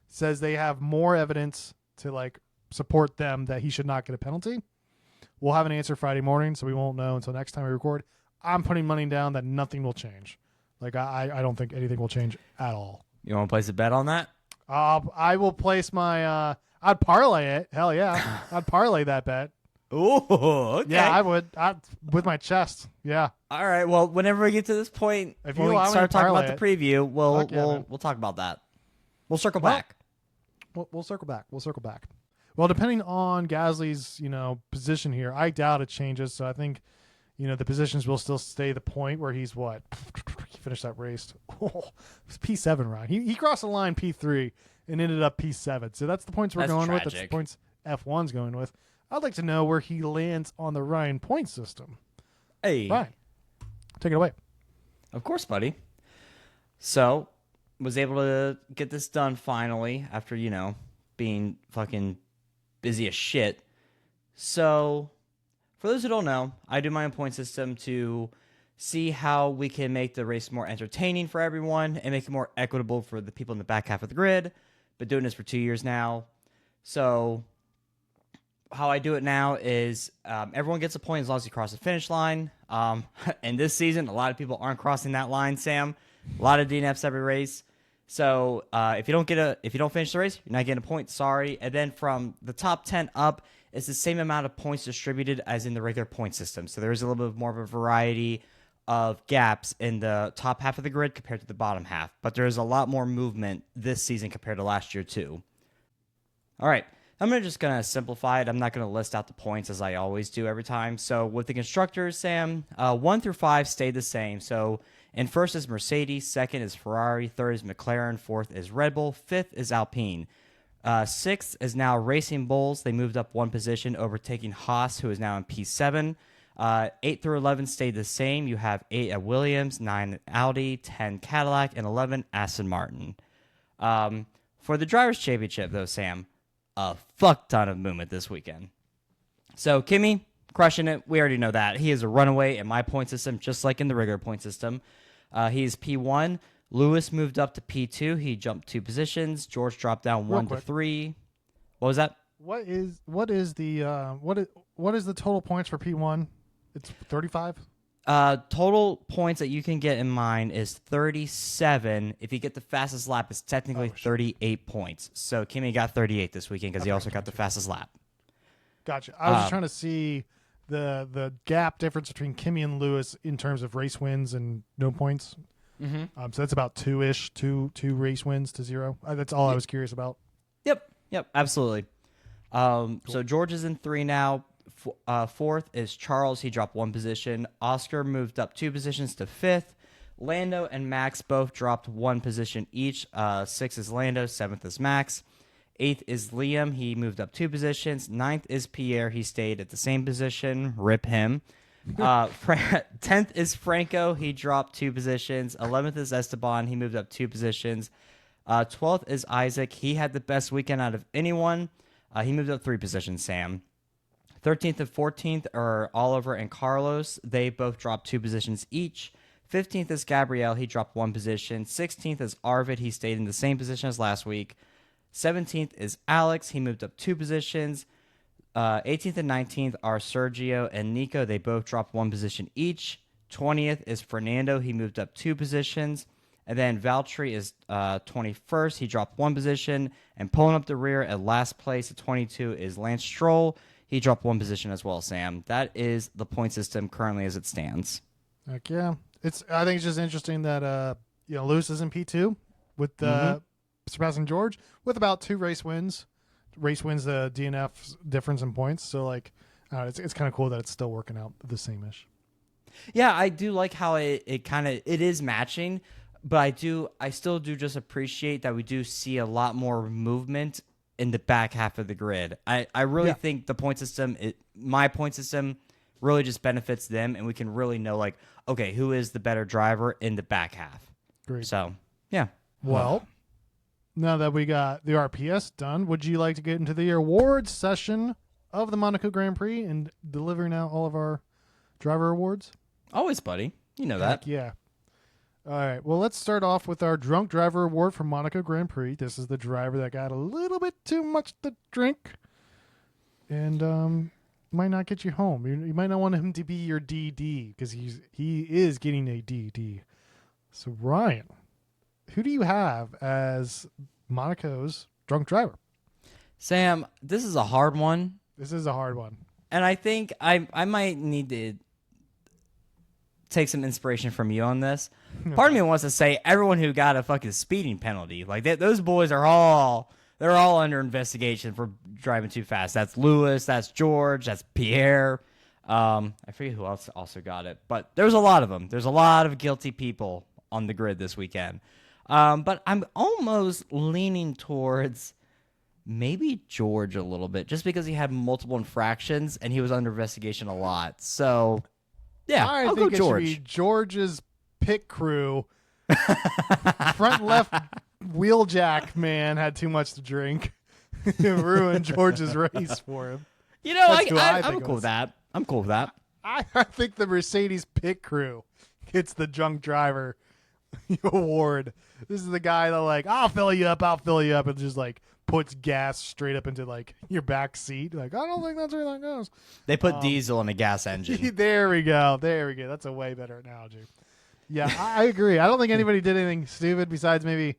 says they have more evidence to like support them that he should not get a penalty. We'll have an answer Friday morning, so we won't know until next time we record. I'm putting money down that nothing will change. Like I don't think anything will change at all. You want to place a bet on that? I will place my I'd parlay it. Hell yeah. I'd parlay that bet. Ooh, okay. Yeah, I would. With my chest. Yeah. All right. Well, whenever we get to this point, If when you we allow me start to talking parlay about the preview, we'll talk about that. We'll circle back. We'll circle back. Well, depending on Gasly's, position here, I doubt it changes. So I think, the positions will still stay the point where he's what? He finished that race. Oh, it was P7 round. He crossed the line P3 and ended up P7. So that's the points we're going with. That's the points F1's going with. I'd like to know where he lands on the Ryan point system. Hey. Ryan, take it away. Of course, buddy. So, was able to get this done finally after, being fucking busy as shit. So, for those who don't know, I do my own point system to see how we can make the race more entertaining for everyone and make it more equitable for the people in the back half of the grid. Been doing this for 2 years now. So, how I do it now is everyone gets a point as long as you cross the finish line. And this season, a lot of people aren't crossing that line, Sam. A lot of DNFs every race. So if you don't finish the race, you're not getting a point. Sorry. And then from the top 10 up, it's the same amount of points distributed as in the regular point system. So there's a little bit more of a variety of gaps in the top half of the grid compared to the bottom half. But there's a lot more movement this season compared to last year too. All right. I'm just going to simplify it. I'm not going to list out the points as I always do every time. So with the constructors, Sam, 1 through 5 stayed the same. So in first is Mercedes, second is Ferrari, third is McLaren, fourth is Red Bull, fifth is Alpine. Sixth is now Racing Bulls. They moved up one position, overtaking Haas, who is now in P7. 8 through 11 stayed the same. You have 8 at Williams, 9 at Audi, 10 Cadillac, and 11 Aston Martin. For the Drivers' Championship, though, Sam, a fuck ton of movement this weekend. So Kimi, crushing it. We already know that. He is a runaway in my point system, just like in the regular point system. He's P1. Lewis moved up to P2. He jumped 2 positions. George dropped down 1 to 3. What was that? What is the total points for P1? It's 35. Total points that you can get in mine is 37. If you get the fastest lap, it's technically 38 points. So Kimi got 38 this weekend because he also got the fastest lap. Gotcha. I was just trying to see the gap difference between Kimi and Lewis in terms of race wins and no points. Mm-hmm. So that's about two race wins to 0. That's all I was curious about. Yep, absolutely. Cool. So George is in 3 now. Fourth is Charles. He dropped 1 position. Oscar moved up 2 positions to 5th. Lando and Max both dropped 1 position each. 6th is Lando. 7th is Max. 8th is Liam. He moved up 2 positions. 9th is Pierre. He stayed at the same position. Rip him. 10th is Franco. He dropped 2 positions. 11th is Esteban. He moved up 2 positions. 12th is Isaac. He had the best weekend out of anyone. He moved up 3 positions, Sam. 13th and 14th are Oliver and Carlos. They both dropped 2 positions each. 15th is Gabrielle. He dropped 1 position. 16th is Arvid. He stayed in the same position as last week. 17th is Alex. He moved up 2 positions. 18th and 19th are Sergio and Nico. They both dropped 1 position each. 20th is Fernando. He moved up 2 positions. And then Valtteri is 21st. He dropped 1 position. And pulling up the rear at last place at 22 is Lance Stroll. He dropped 1 position as well, Sam. That is the point system currently as it stands. Heck yeah. I think it's just interesting that Lewis is in P2 with surpassing George with about 2 race wins. Race wins the DNF difference in points. So it's kind of cool that it's still working out the same-ish. Yeah, I do like how it is matching, but I still do just appreciate that we do see a lot more movement in the back half of the grid. I really think the point system, my point system, really just benefits them, and we can really know, okay, who is the better driver in the back half. Great. So, yeah. Well, now that we got the RPS done, would you like to get into the awards session of the Monaco Grand Prix and delivering out all of our driver awards? Always, buddy. You know that. Heck yeah. All right. Well, let's start off with our drunk driver award from Monaco Grand Prix. This is the driver that got a little bit too much to drink and might not get you home. You might not want him to be your DD because he is getting a DD. So, Ryan, who do you have as Monaco's drunk driver? Sam, this is a hard one. This is a hard one. And I think I might need to take some inspiration from you on this. Part of me wants to say everyone who got a fucking speeding penalty, those boys are all under investigation for driving too fast. That's Lewis, that's George, that's Pierre. I forget who else also got it, but there's a lot of them. There's a lot of guilty people on the grid this weekend. But I'm almost leaning towards maybe George a little bit, just because he had multiple infractions and he was under investigation a lot. So, yeah, I'll go George. Should be George's pit crew. Front left wheeljack man had too much to drink. Ruined George's race for him. I'm cool with that. I'm cool with that. I think the Mercedes pit crew gets the drunk driver award. This is the guy that I'll fill you up, and just puts gas straight up into your back seat. I don't think that's where that goes. They put diesel in a gas engine. There we go. That's a way better analogy. Yeah, I agree. I don't think anybody did anything stupid besides maybe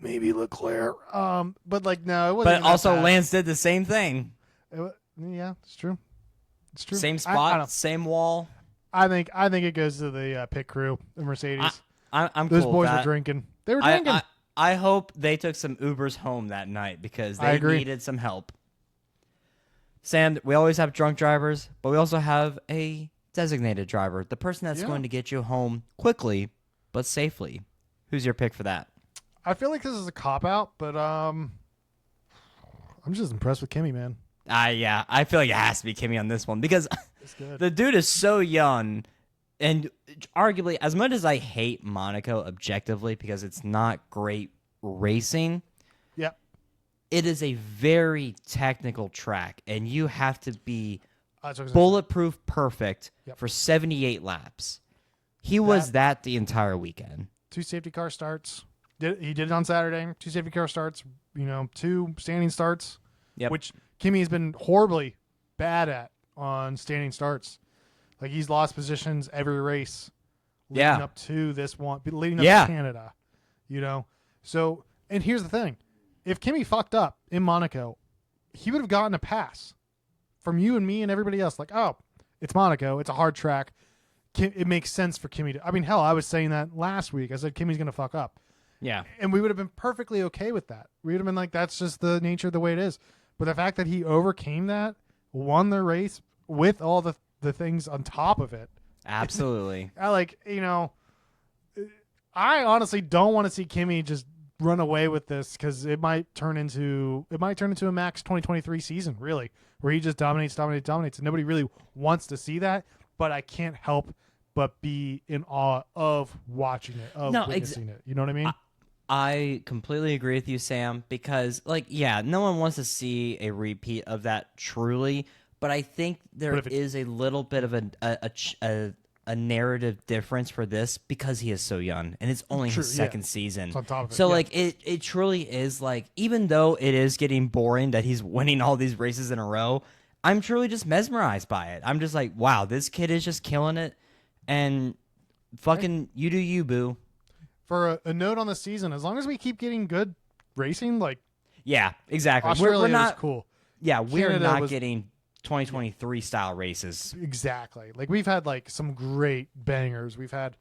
Leclerc. But no, it wasn't. But also Lance did the same thing. Yeah, it's true. It's true. Same spot, same wall. I think it goes to the pit crew, the Mercedes. I'm Those cool boys with that. were drinking. They were drinking. I hope they took some Ubers home that night because they needed some help. Sam, we always have drunk drivers, but we also have a designated driver, the person that's going to get you home quickly but safely. Who's your pick for that? I feel like this is a cop-out, but I'm just impressed with Kimi, man. Yeah, I feel like it has to be Kimi on this one because the dude is so young. And arguably, as much as I hate Monaco objectively because it's not great racing, it is a very technical track, and you have to be bulletproof perfect for 78 laps. He was that the entire weekend. 2 safety car starts. He did it on Saturday. 2 safety car starts, 2 standing starts, which Kimi has been horribly bad at on standing starts. He's lost positions every race leading up to this one, leading up to Canada, So, and here's the thing. If Kimi fucked up in Monaco, he would have gotten a pass from you and me and everybody else. It's Monaco. It's a hard track. It makes sense for Kimi to... hell, I was saying that last week. I said Kimi's going to fuck up. Yeah. And we would have been perfectly okay with that. We would have been that's just the nature of the way it is. But the fact that he overcame that, won the race with all the things on top of it. Absolutely. I honestly don't want to see Kimi just run away with this because it might turn into a Max 2023 season, really, where he just dominates, and nobody really wants to see that. But I can't help but be in awe of watching it, of witnessing it. You know what I mean? I completely agree with you, Sam, because, like, yeah, no one wants to see a repeat of that truly, but I think there is a little bit of a narrative difference for this because he is so young, and it's only his second season. On top of it, so, like, it truly is, like, even though it is getting boring that he's winning all these races in a row, I'm truly just mesmerized by it. I'm just like, wow, this kid is just killing it, and fucking you do you, boo. For a note on the season, as long as we keep getting good racing, like yeah, exactly. Australia we're not was cool. Yeah, we're Canada not was, getting 2023 style races. Exactly. Like we've had like some great bangers. We've had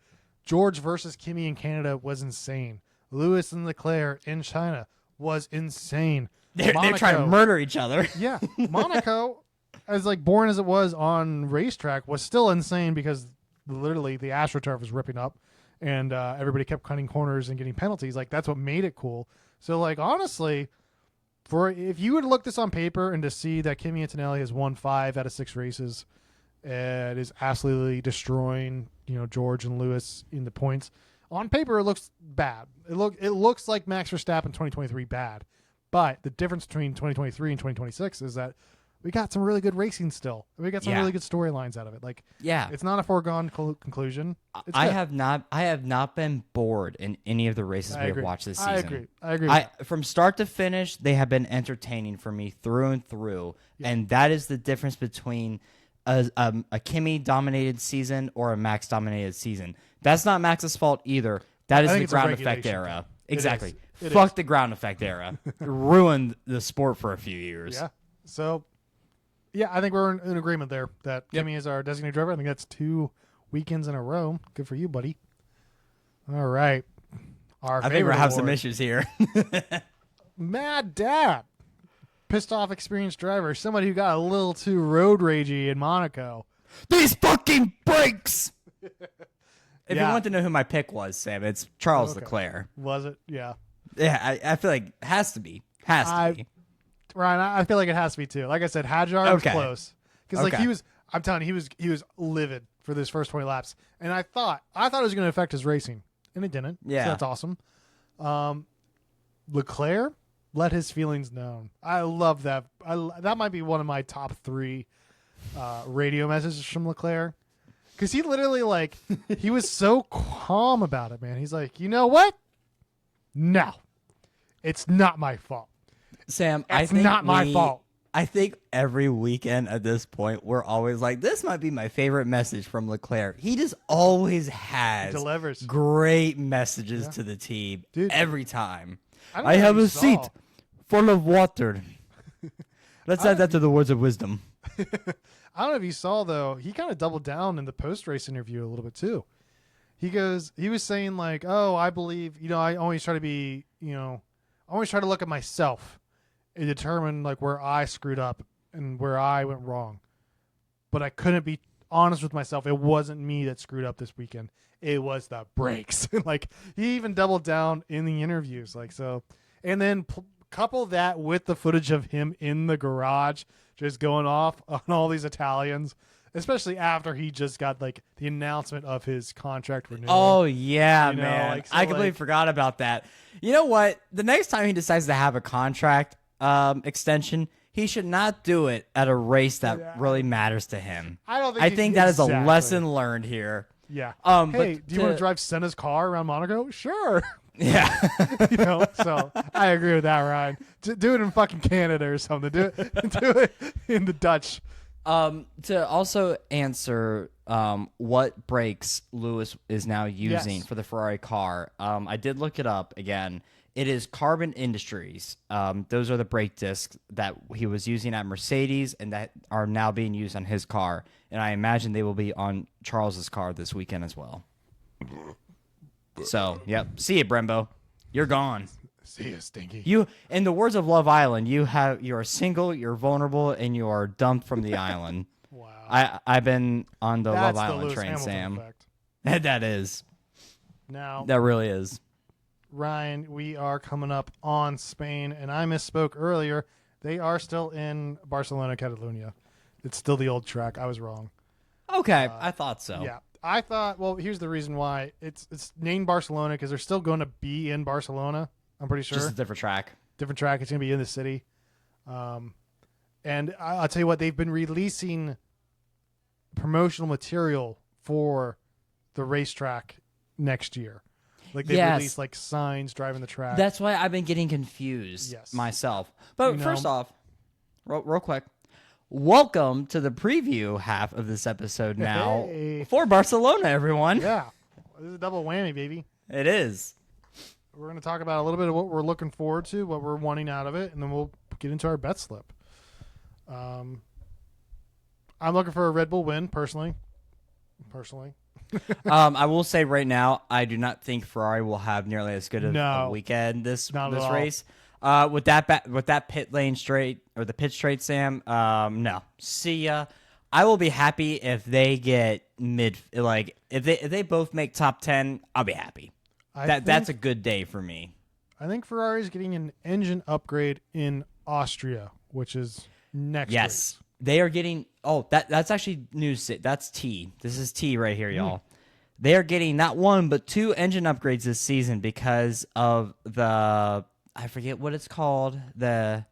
George versus Kimi in Canada was insane. Lewis and Leclerc in China was insane. They're trying to murder each other. Yeah, Monaco, as like boring as it was on racetrack, was still insane because literally the AstroTurf was ripping up. And everybody kept cutting corners and getting penalties. Like that's what made it cool. So like honestly, if you would look this on paper and to see that Kimi Antonelli has won 5 out of 6 races, and is absolutely destroying George and Lewis in the points, on paper it looks bad. It looks like Max Verstappen 2023 bad. But the difference between 2023 and 2026 is that we got some really good racing still. We got some really good storylines out of it. Like, yeah, it's not a foregone conclusion. I have not been bored in any of the races we have watched this season. I agree. From start to finish, they have been entertaining for me through and through, and that is the difference between a Kimi dominated season or a Max dominated season. That's not Max's fault either. That is the ground effect era. Exactly. Fuck the ground effect era. Ruined the sport for a few years. Yeah. So. Yeah, I think we're in agreement there that Kimi is our designated driver. I think that's 2 weekends in a row. Good for you, buddy. All right. I think we're having some issues here. Mad Dad. Pissed off experienced driver. Somebody who got a little too road ragey in Monaco. These fucking brakes! If you want to know who my pick was, Sam, it's Charles Leclerc. Was it? Yeah. Yeah, I feel like it has to be. Has to be. Ryan, I feel like it has to be too. Like I said, Hadjar was close because like he was. I'm telling you, he was livid for this first 20 laps, and I thought it was going to affect his racing, and it didn't. Yeah, so that's awesome. Leclerc let his feelings known. I love that. That might be one of my top 3 radio messages from Leclerc because he literally he was so calm about it, man. He's like, you know what? No, it's not my fault. Sam, it's not my fault. I think every weekend at this point, we're always like, this might be my favorite message from Leclerc. He just always has great messages to the team. Dude, every time. I have a seat full of water. Let's add that to the words of wisdom. I don't know if you saw, though, he kind of doubled down in the post-race interview a little bit, too. He was saying, like, oh, I believe, I always try to be, I always try to look at myself and determine like where I screwed up and where I went wrong. But I couldn't be honest with myself. It wasn't me that screwed up this weekend. It was the brakes. Like he even doubled down in the interviews. Like so, and then couple that with the footage of him in the garage just going off on all these Italians, especially after he just got like the announcement of his contract renewal. Oh yeah, man. I completely forgot about that. You know what? The next time he decides to have a contract extension, he should not do it at a race that really matters to him. I think that is a lesson learned here. Yeah. Hey, do you want to drive Senna's car around Monaco? Sure. Yeah. So I agree with that, Ryan. Do it in fucking Canada or something. Do it in the Dutch. To also answer what brakes Lewis is now using for the Ferrari car, I did look it up again. It is Carbon Industries. Those are the brake discs that he was using at Mercedes and that are now being used on his car. And I imagine they will be on Charles's car this weekend as well. So, yep. See you, Brembo. You're gone. See you, Stinky. You, in the words of Love Island, you are single, you're vulnerable, and you are dumped from the island. Wow. I've been on the Love Island train, Sam. Effect. That is. Now that really is. Ryan, we are coming up on Spain, and I misspoke earlier. They are still in Barcelona, Catalunya. It's still the old track. I was wrong. Okay, I thought so. Yeah, I thought. Well, here's the reason why it's named Barcelona because they're still going to be in Barcelona. I'm pretty sure. Just a different track. Different track. It's going to be in the city. And I'll tell you what, they've been releasing promotional material for the racetrack next year. Like they've released like signs driving the track. That's why I've been getting confused myself. But first off, real quick, welcome to the preview half of this episode now for Barcelona, everyone. Yeah, this is a double whammy, baby. It is. We're going to talk about a little bit of what we're looking forward to, what we're wanting out of it, and then we'll get into our bet slip. I'm looking for a Red Bull win, personally. I will say right now, I do not think Ferrari will have nearly as good of a weekend this race. With that pit lane straight or the pit straight, Sam. No, see ya. I will be happy if they get if they both make top 10. I'll be happy. That's a good day for me. I think Ferrari's getting an engine upgrade in Austria, which is next. Yes, they are getting. Oh, that's actually news. That's T. This is T right here, y'all. They are getting not one but 2 engine upgrades this season because of the I forget what it's called. Is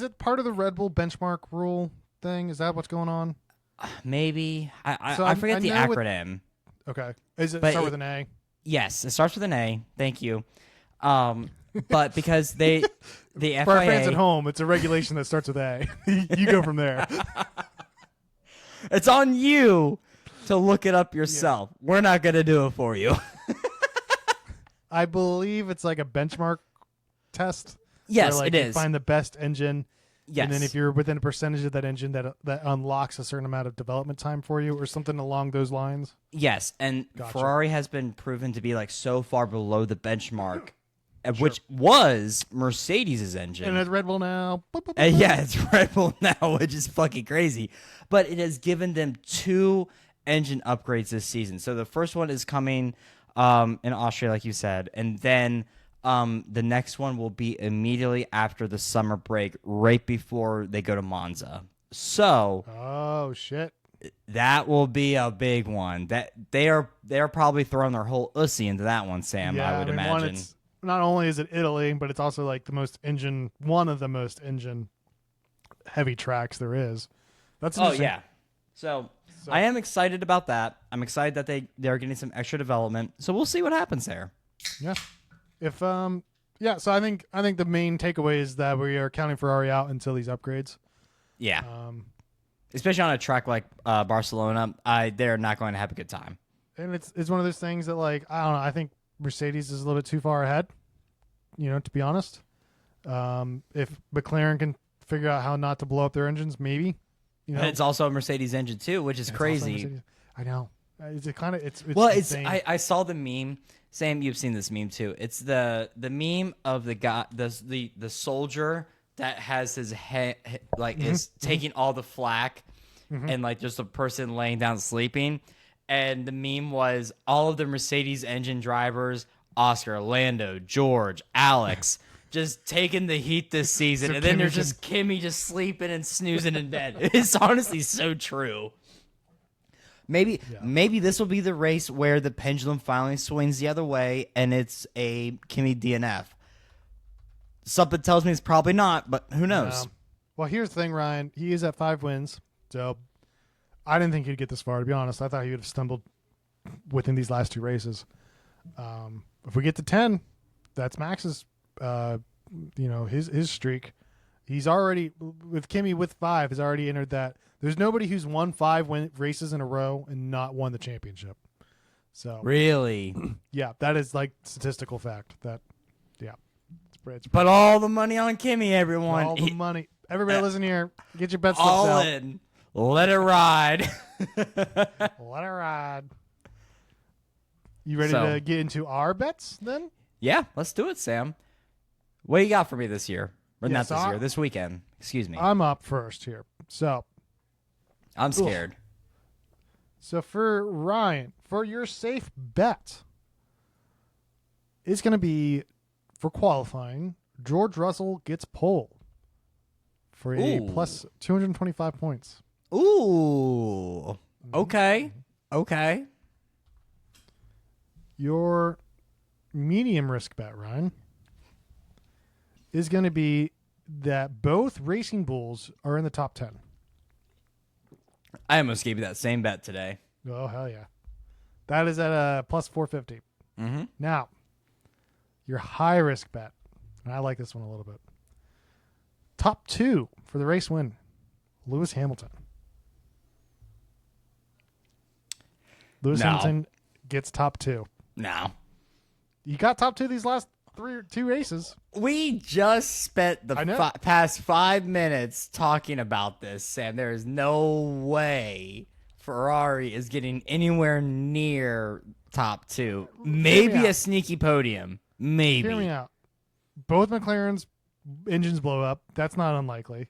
it part of the Red Bull benchmark rule thing? Is that what's going on? Maybe I forget the acronym. Okay, is it start with an A? Yes, it starts with an A. Thank you. But because the FIA... For our fans at home, it's a regulation that starts with A. You go from there. It's on you to look it up yourself. Yeah. We're not going to do it for you. I believe it's like a benchmark test. Yes, where, it is. You find the best engine. Yes. And then if you're within a percentage of that engine, that unlocks a certain amount of development time for you or something along those lines. Yes, and Ferrari has been proven to be like so far below the benchmark, which was Mercedes' engine. And it's Red Bull now. Yeah, it's Red Bull now, which is fucking crazy. But it has given them 2 engine upgrades this season. So the first one is coming in Austria, like you said, and then... the next one will be immediately after the summer break, right before they go to Monza. So, oh shit, that will be a big one. That they're probably throwing their whole ussy into that one, Sam. Yeah, I would imagine. It's, not only is it Italy, but it's also like one of the most engine heavy tracks there is. That's interesting. Yeah. So I am excited about that. I'm excited that they're getting some extra development. So we'll see what happens there. Yeah. So I think the main takeaway is that we are counting Ferrari out until these upgrades. Yeah. Especially on a track like Barcelona, they're not going to have a good time. And it's one of those things that, like, I don't know, I think Mercedes is a little bit too far ahead, to be honest. If McLaren can figure out how not to blow up their engines, maybe. And it's also a Mercedes engine too, which is crazy. I know. It's insane. I saw the meme. Sam, you've seen this meme too. It's the meme of the guy, the soldier that has his head is taking all the flack, and like just a person laying down sleeping. And the meme was all of the Mercedes engine drivers, Oscar, Lando, George, Alex, just taking the heat this season, and then there's just Kimi just sleeping and snoozing in bed. It's honestly so true. Maybe this will be the race where the pendulum finally swings the other way, and it's a Kimi DNF. Something tells me it's probably not, but who knows? Well, here's the thing, Ryan. He is at 5 wins, so I didn't think he'd get this far, to be honest. I thought he would have stumbled within these last 2 races. If we get to 10, that's Max's, his streak. He's already, with Kimi with 5, has already entered that. There's nobody who's won 5 races in a row and not won the championship. So really, yeah, that is like statistical fact. It's put all the money on Kimi, everyone. All the money. Everybody, listen here. Get your bets all out. in. Let it ride. Let it ride. You ready to get into our bets then? Yeah, let's do it, Sam. What do you got for me this year? Or not this year, this weekend. Excuse me. I'm up first here. So I'm scared. So for Ryan, for your safe bet, is going to be for qualifying. George Russell gets pole for a plus 225 points. Ooh. Okay. Okay. Your medium risk bet, Ryan, is going to be that both Racing Bulls are in the top 10. I almost gave you that same bet today. Oh, hell yeah. That is at a plus 450. Mm-hmm. Now, your high risk bet, and I like this one a little bit. Top 2 for the race win, Lewis Hamilton. Lewis Hamilton gets top 2. No. You got top 2 these last 2 races. We just spent the past 5 minutes talking about this, Sam. There is no way Ferrari is getting anywhere near top 2. Maybe a sneaky podium. Maybe. Hear me out. Both McLaren's engines blow up. That's not unlikely.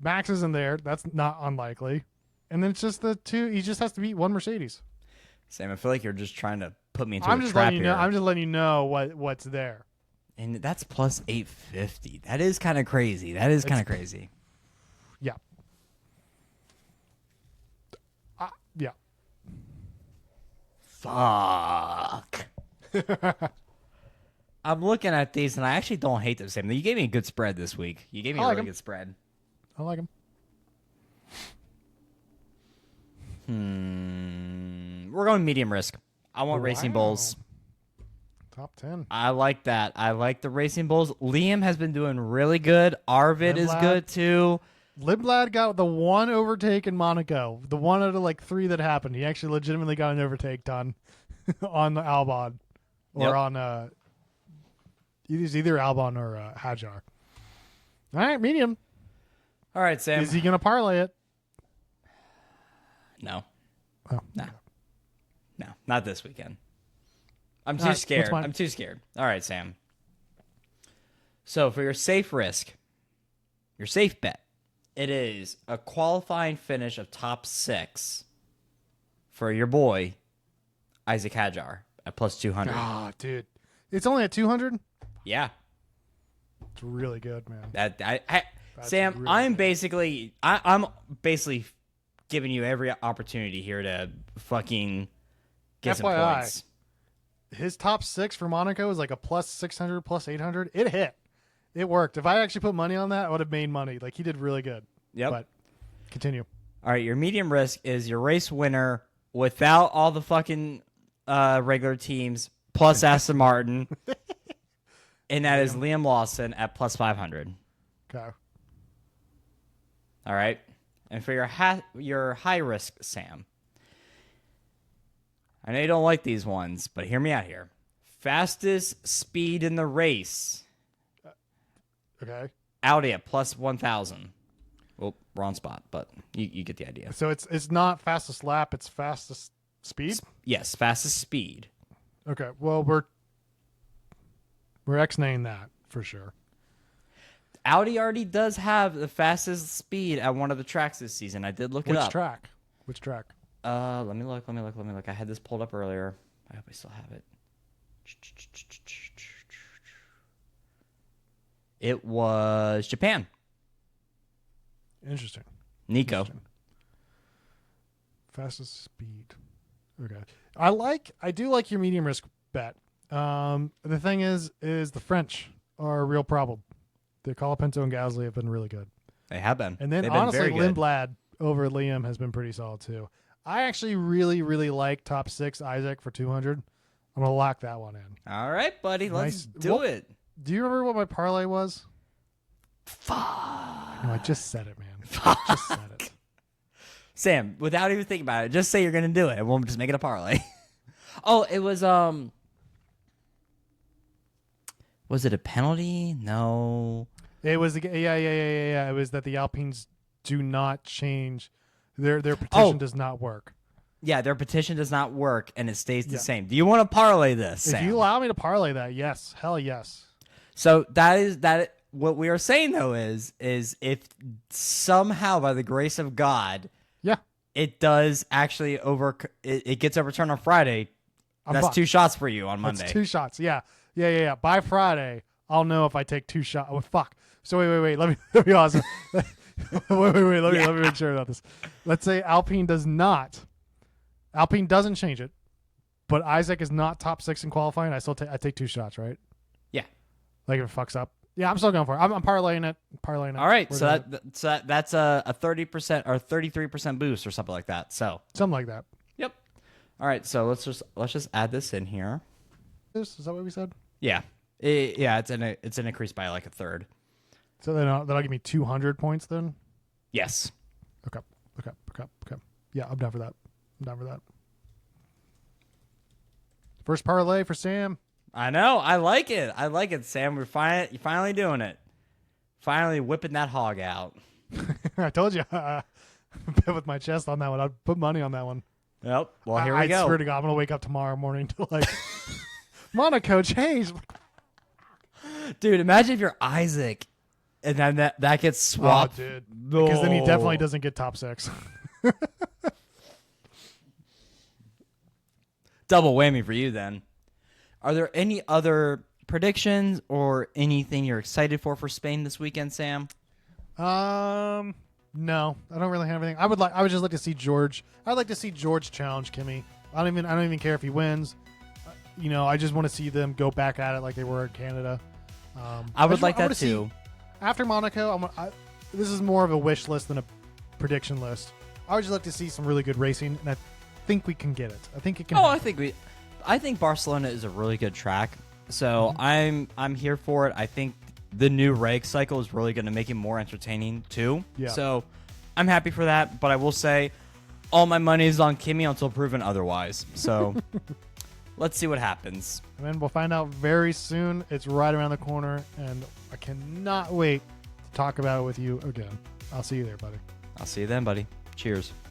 Max is in there. That's not unlikely. And then it's just the 2. He just has to beat one Mercedes. Sam, I feel like you're just trying to put me into I'm a just trap letting you here. know. I'm just letting you know what's there. And that's plus 850. That is kind of crazy. Crazy. Yeah. Yeah. Fuck. I'm looking at these, and I actually don't hate them, Sam. You gave me a good spread this week. You gave me a really good spread. I like him. We're going medium risk. I want Racing Bulls. Top 10. I like that. I like the Racing Bulls. Liam has been doing really good. Arvid is good, too. Lindblad got the one overtake in Monaco. The one out of like 3 that happened. He actually legitimately got an overtake done on the Albon. Or on either Albon or Hajar. All right, medium. All right, Sam. Is he going to parlay it? No. Oh. No, not this weekend. I'm too scared. I'm too scared. All right, Sam. So for your safe risk, your safe bet, it is a qualifying finish of top 6 for your boy, Isaac Hajar, at plus 200. Ah, dude. It's only at 200? Yeah. It's really good, man. Sam, really I'm good. basically giving you every opportunity here to fucking get some FYI. points. His top 6 for Monaco is like a plus 600, plus 800. It hit. It worked. If I actually put money on that, I would have made money. Like, he did really good. Yep. But continue. All right, your medium risk is your race winner without all the fucking regular teams, plus Aston Martin. And that is Liam Lawson at plus 500. Okay. All right. And for your high risk, Sam, I know you don't like these ones, but hear me out here. Fastest speed in the race. Okay. Audi at plus 1,000. Well, wrong spot, but you get the idea. So it's not fastest lap, it's fastest speed? Yes, fastest speed. Okay. Well, we're X-naying that for sure. Audi already does have the fastest speed at one of the tracks this season. I did look it up. Which track? Let me look. I had this pulled up earlier. I hope I still have it. It was Japan. Interesting. Nico. Interesting. Fastest speed. Okay. I do like your medium risk bet. The thing is the French are a real problem. The Colapinto and Gasly have been really good. They have been. And then They've been honestly, very good. Lindblad over Liam has been pretty solid too. I actually really, really like top 6 Isaac for 200. I'm going to lock that one in. All right, buddy. Let's do Well, it. Do you remember what my parlay was? Fuck. No, I just said it, man. I just said it. Sam, without even thinking about it, just say you're going to do it, and we'll just make it a parlay. Oh, it was it a penalty? No. It was yeah. It was that the Alpines do not change. Their petition does not work. Yeah, their petition does not work, and it stays the same. Do you want to parlay this, Sam? If you allow me to parlay that, yes. Hell yes. So that what we are saying though is if somehow by the grace of God, Yeah. it does actually it gets overturned on Friday. I'm That's fucked. 2 shots for you on Monday. That's 2 shots. Yeah. By Friday, I'll know if I take 2 shots. Oh, fuck. So wait. Let me be honest. wait. Let me make sure about this. Let's say Alpine doesn't change it, but Isaac is not top 6 in qualifying. I take 2 shots, right? Yeah. Like if it fucks up. Yeah, I'm still going for it. I'm parlaying it. All right, so that's a 30% or 33% boost or something like that. So something like that. yep. All right, so let's just add this in here. Is that what we said? Yeah, it's an increase by like a third. So then that'll give me 200 points then. Yes. Okay. Yeah, I'm down for that. First parlay for Sam. I know. I like it, Sam. We're finally doing it. Finally whipping that hog out. I told you. I bet with my chest on that one. I'd put money on that one. Yep. Well, here we go. I swear to God, I'm going to wake up tomorrow morning to like, Monaco changed. Dude, imagine if you're Isaac and then that gets swapped. Oh, dude. Because then he definitely doesn't get top 6. Double whammy for you then. Are there any other predictions or anything you're excited for Spain this weekend, Sam? No, I don't really have anything. I would just like to see George. I'd like to see George challenge Kimmy. I don't even care if he wins. I just want to see them go back at it like they were in Canada. I would like that too. After Monaco, this is more of a wish list than a prediction list. I would just like to see some really good racing, and I think we can get it. I think it can. Oh, I think Barcelona is a really good track, so I'm here for it. I think the new reg cycle is really going to make it more entertaining too. Yeah. So I'm happy for that, but I will say all my money is on Kimi until proven otherwise. So let's see what happens. And then we'll find out very soon. It's right around the corner, and I cannot wait to talk about it with you again. I'll see you there, buddy. I'll see you then, buddy. Cheers.